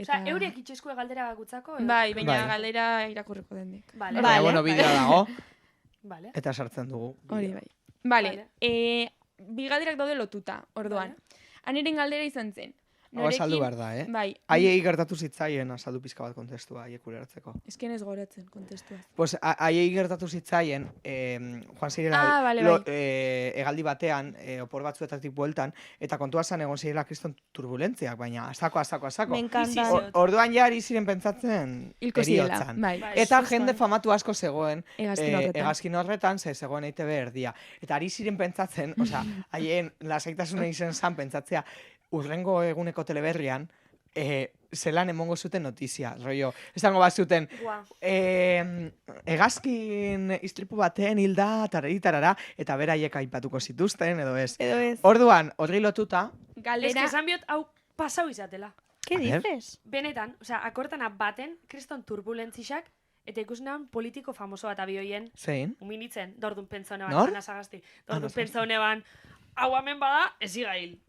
Osa, eurek itxeskue galdera bakutzako? Bai, baina Bai. galdera irakurriko dendik. Vale. Baina, bueno, bideoa dago, Vale. eta sartzen dugu. Hori bideoa. bai. Vale, Vale. bi galderak daude lotuta, orduan. Aneren galdera izan zen. Hau azaldu behar da, eh? Bai, Haiei gertatu zitzaien azaldu pizka bat kontestua, haiek ulertzeko. esken ez goratzen kontestua. Pues haiei gertatu zitzaien, joan zirela Ah, bale, hegaldi batean, opor batzuetatik bueltan, eta kontua zan egon zirela kriston turbulentziak, baina azako. Me encantan. Bizi- Orduan ja ari ziren pentsatzen Hilko zirela, heriotzan. bai. Bai. Eta Justuan. jende famatu asko zegoen Hegazkin horretan. hegazkin horretan, zegoen EITB erdia. Eta ari ziren pentsatzen, osea, haien lasaitasuna izen zan pentsatzea, urrengo eguneko teleberrian, zelan emongo zuten notizia, rollo. Esango bat zuten, Guau. hegazkin istripu baten hilda, tarara, eta beraiek aipatuko zituzten, edo ez. Edo ez. Orduan, horri lotuta, Ez Galdera, que esan biot, hau pasau izatela. ¿Qué A ver. dices? Benetan, osea, akortana baten, kriston turbulentzixak, eta ikusenan politiko famoso bat abioien, zein? uminitzen, dordun pentsa honeban, Nor? Ana Sagasti, dordun Ana Sagasti. pentsa honeban, hau hemen bada, ezigail.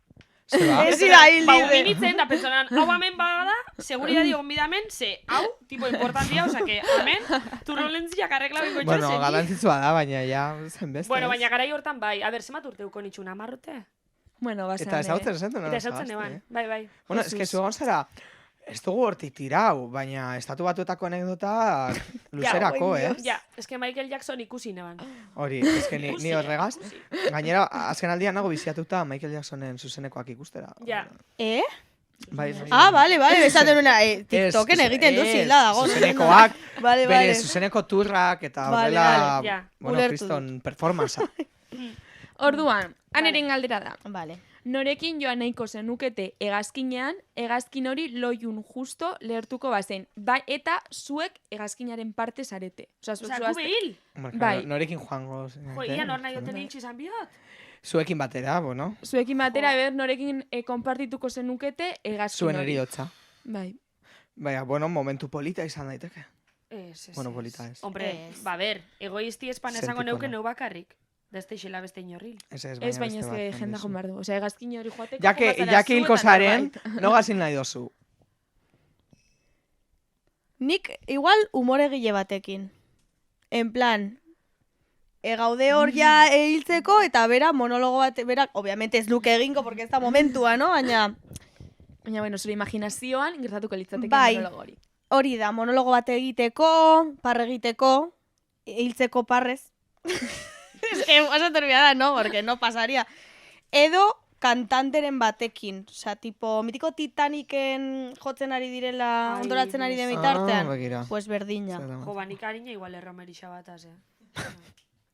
Zeba? Ez dira hil Ba, dice. uminitzen, da pentsonan, hau hemen bada, seguridadi egon bidamen, ze, hau, tipo importantia, osea, que hemen, turbulentziak arreglabiko etxo, Bueno, galantzitsua da, baina ja zen beste. Bueno, ez? baina garai hortan bai, a ber, zemat urteuko nitxun, 10 urte? bueno, basan. Eta ezagutzen zen, Eta esautzen eban, bai, bai. Bueno, eske zu egon zara, ez dugu hortik tirau, baina estatu batuetako anekdota luzerako, eh? Ja, eske Michael Jackson ikusi neban. Hori, eske ni Ikusi, horregaz. ikusi. Gainera, azken aldian nago biziatuta Michael Jacksonen zuzenekoak ikustera. Ja. Bai, Ah, bale, esaten una, TikToken egiten du zila dago. Zuzenekoak, Bale, bere bale. zuzeneko turrak, eta Bale, horrela, bale, ja. bueno, Ulertu kriston performancea. Orduan, aneren galdera da. Vale. Norekin joan nahiko zenukete hegazkinean, hegazkin hori loiun justo lehertuko bazen. Bai, eta zuek hegazkinaren parte zarete. Osea, zuek Osa, gube hil. Bai. Norekin joango. Jo, ia nor nahi oten hitz izan biot. Zuekin batera, bueno. Zuekin batera, Jo. ber, norekin konpartituko zenukete hegazkin Zuen hori. eriotza. Bai. Baina, bueno, momentu polita izan daiteke. Ez. Bueno, polita ez. Hombre, Ez. ba, ber, egoisti espan esango Sentiko neuke na. neu bakarrik. Da ez teixela beste inorril. Ez, Ez, baina beste ez bat que jenda kondizu. joan behar du. Osea, hegazkin hori joateko Jake joan zara zu hilko eta zaren, norbait. no gazin nahi dozu. Nik igual humoregile batekin. En plan, gaude hor ja hiltzeko eta bera monologo bat, berak, obviamente ez luke egingo, porque ez da momentua, no? Baina Baina, bueno, zure imaginazioan gertatuko litzateke Bai. monologo hori. hori da, monologo bat egiteko, parre egiteko, hiltzeko parrez. Es que oso turbia da, no? Porque no pasaría. Edo kantanteren batekin. Osea, tipo, mitiko Titaniken jotzen ari direla, Ai, ondoratzen ari den Dios. bitartean. begira. Pues berdina. Zer da, Jo, ba, nik harina igual erromerixa bataz,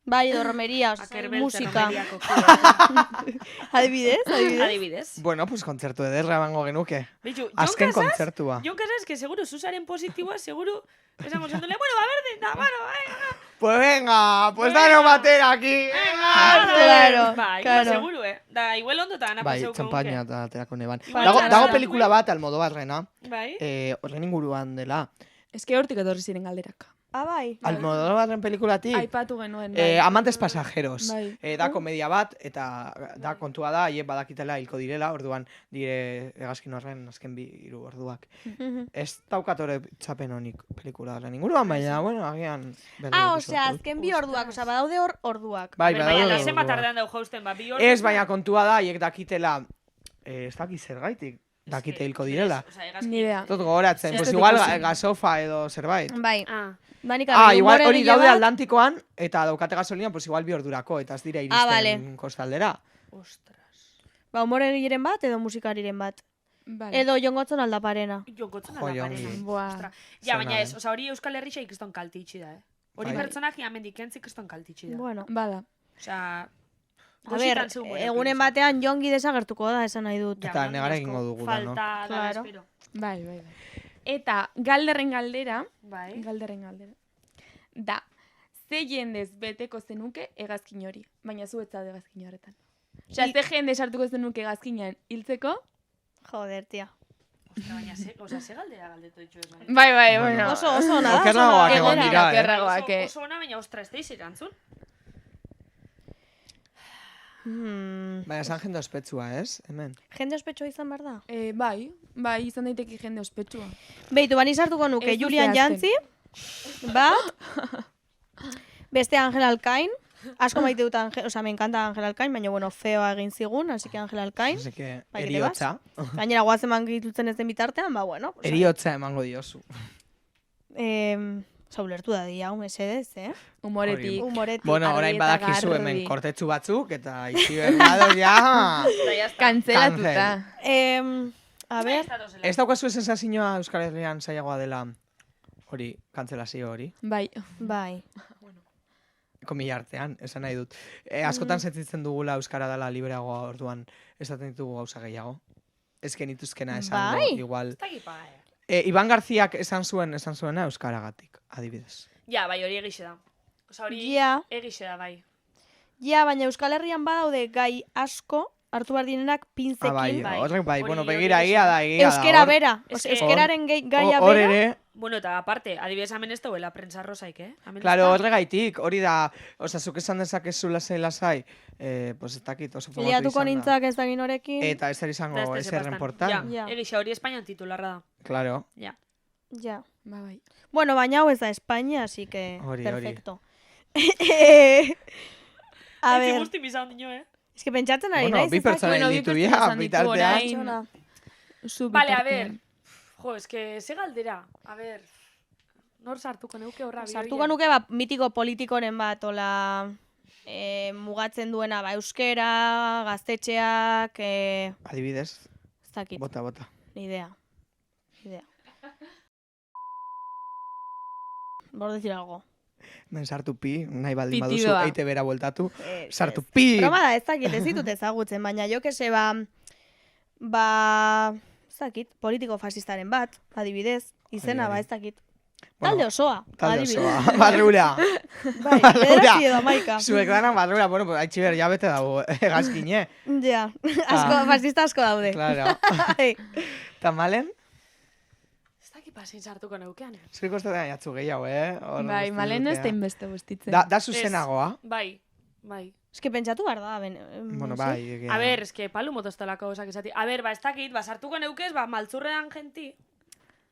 Bai, edo romeria, osea, Akerbeltz musika. erromeriako kidea. Adibidez, adibidez. Adibidez. Bueno, pues kontzertu ederra emango genuke. Bitu, Azken kontzertua. Jon Casas, que seguro Susaren positiboa, seguro, esango zentule, bueno, ba, berdin da, bueno, venga. Pues venga, pues danos batera aquí. Claro, Bai, claro. ba, seguro, Da, igual ondo eta gana Bai, paseuko txampaina eta aterako neban. Igual Dago, txarra dago da, pelikula bat, Almodobarrena, Bai. horren inguruan dela. Ez que hortik etorri ziren galderak. Ah, bai. Almodobarren pelikulatik, Aipatu genuen. Amantes pasajeros. Bai. Da komedia bat, eta da kontua da, haiek badakitela hilko direla, orduan dire hegazkin horren azken 3 orduak. Ez daukat hori txapen honik pelikula horren inguruan, baina, bueno, agian... Ah, osea, azken bi orduak, osea, badaude hor orduak. Bai, Baina, badaude da, zenbat orduak. tardean dau jausten, ba, bi hor. Ez, baina kontua da, haiek dakitela, ez dakit zergaitik, dakite hilko direla. Ni idea. Tot gogoratzen, Ez pues dut igual ikusi. gasofa edo zerbait. Bai. Ah, Banik Igual hori daude Atlantikoan, eta daukate gasolina, pues igual 2 ordurako, eta ez dira iristen vale. kostaldera. ostras. Ba, humoregileren bat edo musikariren bat. Vale. Edo jongotzon aldaparena. Jonkotzen Jo, aldaparena. jongi. Buah. Ostra. Ja, baina Zena, ez, oza, hori Euskal Herrixa ikiston kaltitxi da, Hori Bai. pertsonaji amendik entzik ikiston kaltitxi da. Bueno. Bada. Osea, A ber, egunen batean jongi desagertuko da, esan nahi dut. Eta negara egingo dugu da, no? Falta da, Claro. espero. Bai, bai, bai. Eta galderren galdera, Bai. da, ze jendez beteko zenuke hegazkin hori, baina zu ez zaude hegazkin horretan. Osea, ze jende sartuko zenuke hegazkinean hiltzeko? Joder, tia. Ostra, baina ze galdera galdetu ditu esan. Bai, Bueno, bueno. Oso ona da. Okerragoak egon Egoera dira, okerragoak, Oso ona, baina ostra, ez da izirantzun. Baina, esan jende ospetsua, ez? Hemen. Jende ospetsua izan behar da? Bai, izan daiteke jende ospetsua. Beitu, bani sartuko nuke Ez du Julian zehazten. Jantzi, bat, beste Angel Alcain, asko maite dut me encanta Angel Alcain, baina bueno, feoa egin zigun, así que Angel Alcain. Así que, Bai, eriotza. Gainera guaz eman gitutzen ez den bitartean, ba bueno. Pues, Eriotza emango diozu. Saulertu da di hau, mesedez, Humoretik. Humoretik. Bueno, argi orain eta badakizu garbi. hemen kortetxu batzuk, eta itxi bergado ja... Kantzelatuta. A ver, Ez daukazu sensazioa Euskal Herrian zailagoa dela hori, kantzelazio hori? Bai. bai. Komila artean, esan nahi dut. Askotan sentitzen dugula Euskara dela libreagoa orduan, esaten ditugu gauza gehiago. Ez genituzkena esango, Bai. igual. Ez dakit pa, Iban Garziak esan zuena Euskaragatik, adibidez. Ja, bai, hori egixe da. Osa, hori Ja. egixe da, bai. Ja, baina Euskal Herrian badaude gai asko, hartu behar direnak pinzekin. bai. Horrek bai, Hori, bueno, hori begira, egia egia da, egia da. Euskera hor- bera, Es que- euskeraren gaia Hor bera. ere, Bueno, eta aparte, adibidez hemen ez dauela prentsa rosaik, Hemen ez claro, da. horregaitik, hori da, oza, zuk esan dezakezu lasai, pues ez dakit, oso famatu Liatuko izan da. nintzak ez dagin horekin. Eta ez Da, izango ez da ezer sepastan. reportan. Ja, Ja. egixe, hori Espainian titularra da. Claro. Ja. Ja. Bai. Bueno, baina hau ez da Espainia, así que Hori. perfecto. A Ez ver, guzti bizan dino, es que pentsatzen ari Bueno, naiz. bi ez dakit. pertsona Bueno, bi ditu pertsona ja, esan ditu bitartean. orain. Pertsona. Zu Vale, a bitartean. ver. Jo, es que ze galdera. A ver. Nor sartuko neuke horra Sartuko nuke ba, mitiko politikoren bat, ola mugatzen duena ba, euskera, gaztetxeak, Adibidez, ez dakit, bota. ni idea. Por decir algo. Men sartu pi, nahi baldin baduzu, Pitidoa. eite bera bueltatu. Ez, Sartu ez. pi! Broma da, ez dakit, ez ditut ezagutzen, baina jo que se ez dakit, politiko fasistaren bat, adibidez, izena Hori. ba, ez dakit. Bueno, Talde osoa, Talde adibidez. osoa, barrura. Bai, bederatzi edo maika. Zuek dana barrura, bueno, pues haitxiber ja bete dago egazkine. Ja, asko, fascista asko daude. Claro. Bai. Tamalen? Ez dakit pasin sartuko neukean. Zuek kostatzen jatzu gehiago, Hor Bai, guzti malen ez dutea. da inbeste guztitzen. Da zuzenagoa. Bai, bai. Ez que pentsatu behar da, Bueno, no sé. bai. egia A da. ver, es que palu motostelako osak esati. A ver, ba, ez dakit, ba, sartuko neukez, ba, maltzurrean genti.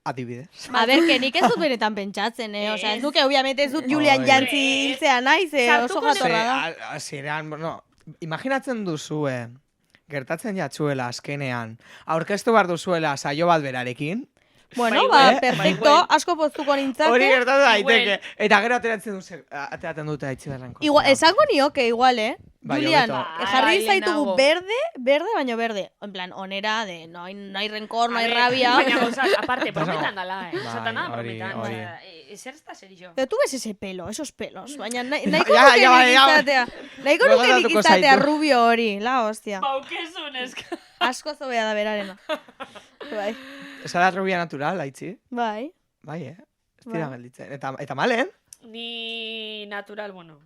Adibidez. A ber, que nik ez dut benetan pentsatzen, Osea, ez duke, obviamente ez dut Julian Oi. Jantzi Ez. hiltzea naiz, oso Sartuko jatorra da. Hasieran, bueno, imaginatzen duzue, gertatzen jatzuela azkenean, aurkeztu behar duzuela saio bat berarekin, Bueno, Bai, ba, bai, perfecto, bai. asko poztuko nintzake. hori gertatu daiteke. Igual. Eta gero ateratzen dute aitziberren kontra. Igual, esango nioke igual, Bai, Julian, hobeto. jarri Bai, zaitugu lehenago. verde, baino verde. En plan, onera, de no hay rencor, no A hay ver, rabia. Baina gauzak, aparte, Baina- brometan dala, Bai, Esaten da, hori, brometan. hori. Osea, Ezer ez da serio. Pero tú ves ese pelo, esos pelos. Baina nahiko Ya, nuke ya, nik ya. izatea. Nahiko Luego nuke nik datuko izatea zaitu. rubio hori, la hostia. Baukezun, eska. Asko zobea da berarena. Bai, Esa da rubia natural, aitzi. bai. Bai, Ez dira Bai. gelditzen. Eta malen? Ni natural, bueno.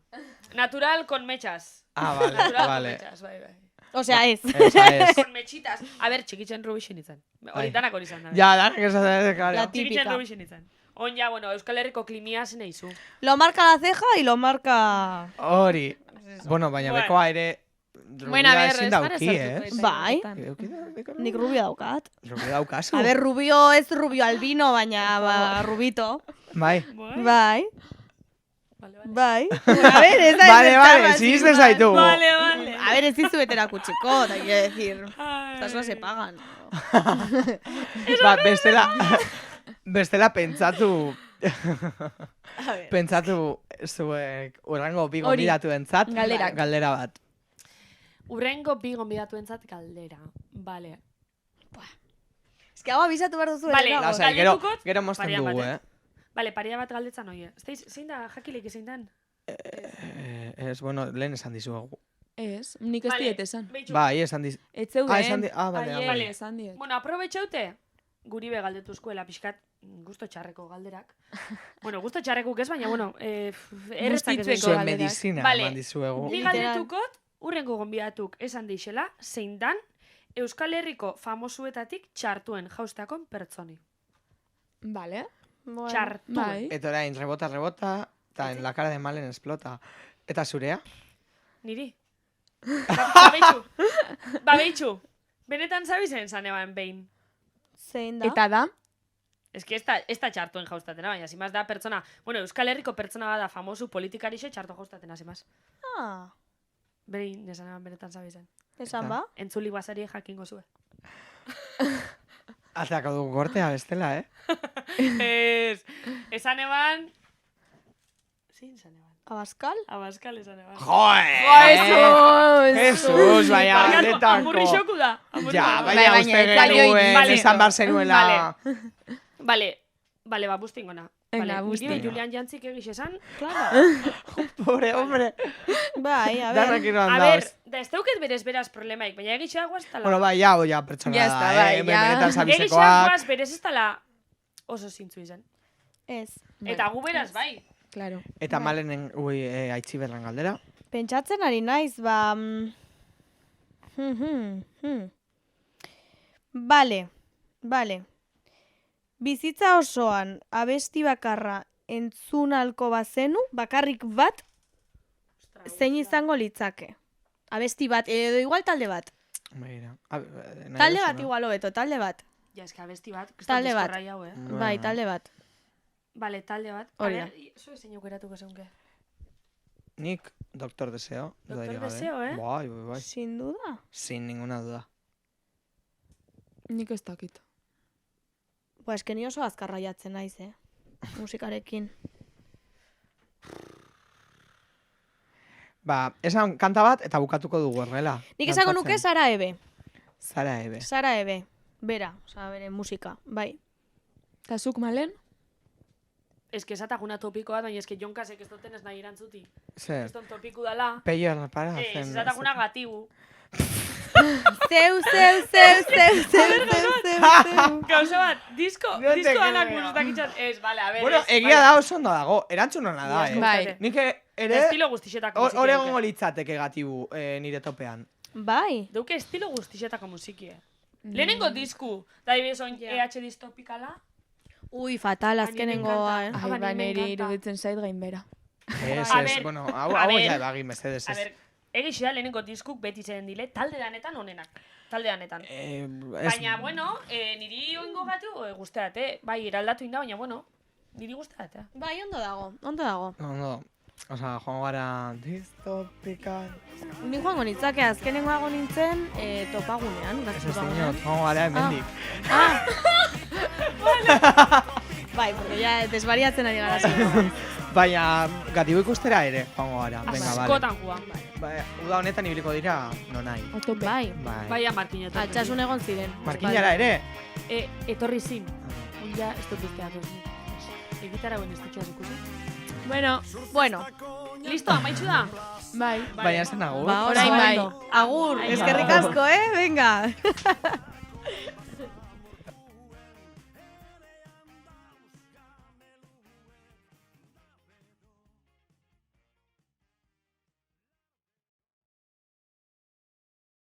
Natural con mechas. Ah, vale, Natural vale. con mechas, bai. Osea, ez. Esa es. Con mechitas. A ver, txikitzen rubixen izan. Hori Bai. danak hori izan da. Ja, da, esaten, La claro. típica. Txikitzen rubixen izan. On ja, bueno, Euskal Herriko klimia zen eizu. Lo marca la ceja y lo marca... Hori. Bueno, baina Bueno. bekoa ere Bueno, a rubia ver, ezin ez gara dauki, sartuko ez? eta Bai. horretan. Eduki da, beko Nik rubio daukat. Rubia daukazu. A ver, rubio ez rubio albino, baina ba, rubito. Bai. Bai, Vale, vale. bai. Bueno, a ver, ez da Vale, inventarra, vale, sin zizte más. zaitugu. Vale, vale. A ver, ez dizuetera kutsiko, da quiero decir. Ai. Estas no se pagan. Ba, bestela pentsatu... A ver. Pentsatu zuek urrango bi Hori. gonbidatuentzat Galderak. galdera bat. Urrengo bi gonbidatuentzat galdera. Vale. Ez que hau abisatu behar duzu. Vale, lehenago. Lasai, gero, galdetukot, gero mozten paria dugu, bat, Vale, paria bat galdetzan oie. Zein da, jakilik zein dan? Ez, bueno, lehen esan dizuegu. Ez, nik ez diet esan. Beitxu. Bai, esan diz... Ez zeuden. esan di... Ah, bale, Ai, ah, vale. bale. Esan diet. Bueno, aprobetxaute. guri be galdetuzkoela pixkat gusto txarreko galderak. Bueno, gusto txarrekuk ez, baina, bueno, erreztak ez Bustitzeko Zuen galderak. medizina Vale. eman dizuegu. Ni Literal. galdetukot, urrengo gonbidatuk esan deixela, zein dan Euskal Herriko famosuetatik txartuen jaustakon pertsoni. Vale. Bueno. Txartuen. Bai. Eta orain, rebota, eta en la cara de Malen explota. Eta zurea? Niri. Babeitxu. Benetan zabizen zan eban behin. Zein da? Eta da? Ez que ez da txartuen jaustatena, baina zimaz da pertsona, bueno, Euskal Herriko pertsona bada famosu politikarixe txartu jaustatena, zimaz. Ah, Behin, nesan eban benetan zabizen. esan Eta? ba? Entzuli guazari jakingo zue. Ateako dugu gortea bestela, Ez, esan eban... Zin esan eban. Abaskal? Abaskal esan eban. Joe! Jesus, baina, Barkatu, netako. amurri xoku da. Ja, Bai, baina baina uste ez zaio genuen, Vale. izan bar zenuela. Bale, ba, bustingona. Venga, Vale, bustingo. niri Julian Jantzik egiz esan. Claro. Pobre, hombre. Bai, a Darrak ver. iroan A ber, dauz. da ez dauket berez beraz problemaik, baina egitxea guaz tala. Bueno, bai, ja pertsona Ya da, está, bai, hemen ja. benetan Egitxea zabizekoak. guaz berez ez tala oso zintzu izan. Ez. Eta gu beraz, bai. Claro. Eta Malenen, aitzi berran galdera. Pentsatzen ari naiz, ba... Bale. Bizitza osoan abesti bakarra entzunalko bazenu, bakarrik bat, zein izango litzake? Abesti bat, edo igual talde bat. Begira. Talde bat igual hobeto, talde bat. Ja, eska besti bat, Talde bat. diskorrai hau, Bueno. Bai, talde bat. Bale, talde bat. Hori da. Zue zein aukeratuko zeunke. Nik, Doctor Deseo. Doctor dudarik gabe. Deseo, eh? Bai. Sin duda. Sin ninguna duda. Nik ez dakit. Ba, eske ni oso azkarra jatzen naiz, musikarekin. Ba, esan kanta bat eta bukatuko dugu horrela. Nik esango nuke Sara Ebe. Zara ebe. Sara Ebe. Bera, osea, bere musika, bai. Eta zuk, Malen? Ez que esataguna topiko bat, baina ez que jonkasek ez duten ez nahi erantzuti. Zer, Ez don topiku dala. peio para Ez esataguna gatibu. Zeu. Gauza bat, disko No te danak creo. buruzak itxat. Ez, bale, a ver. Bueno, ez, egia vale. da oso ondo dago. Erantzun hona da, Bai. Bai. Nik ere Estilo guztixetako musiki. hor dauke. egongo litzateke gatibu nire topean. Bai. Dauke estilo guztixetako musiki. Lehenengo disku, da ibez oin EH distopikala. Ui, fatal, azkenengoa, encanta. Ai, ba, ba, ni me niri encanta. iruditzen zait gainbera. Ez, A ez, ver, bueno, a hau ver. ja ebagin, mesedez A ez. ber, egixia lehenengo diskuk beti zen dile, talde danetan onenak. Talde danetan. Ez, Baina, bueno, niri oingo gatu guzteat, bai, eraldatu inda, baina, bueno, niri guzteat, Bai, ondo dago. no. Osa, joan gara distopika. Ni joango nitzake, azkenengoago nintzen topagunean. Ez gazte ez topagunean. dinot, joan gara hemendik. Bai, porque ya desvariatzen ari gara. zuen. Baina, gatibu ikustera ere, joango gara. Venga, vale. askotan juan. Bai, uda honetan ibiliko dira, nonai. Otope. Bai, Bai. Baia Markin etorri. altxasun egon ziren. Markinara ere? Etorri zin. Ja, ez dut usteatu. Egitara guen ez dutxeaz ikusi. Bueno, Listo, amaitxu da? bai. Baina zen agur. Ba, Orain bai. Agur, Ai, eskerrik ba. asko, venga.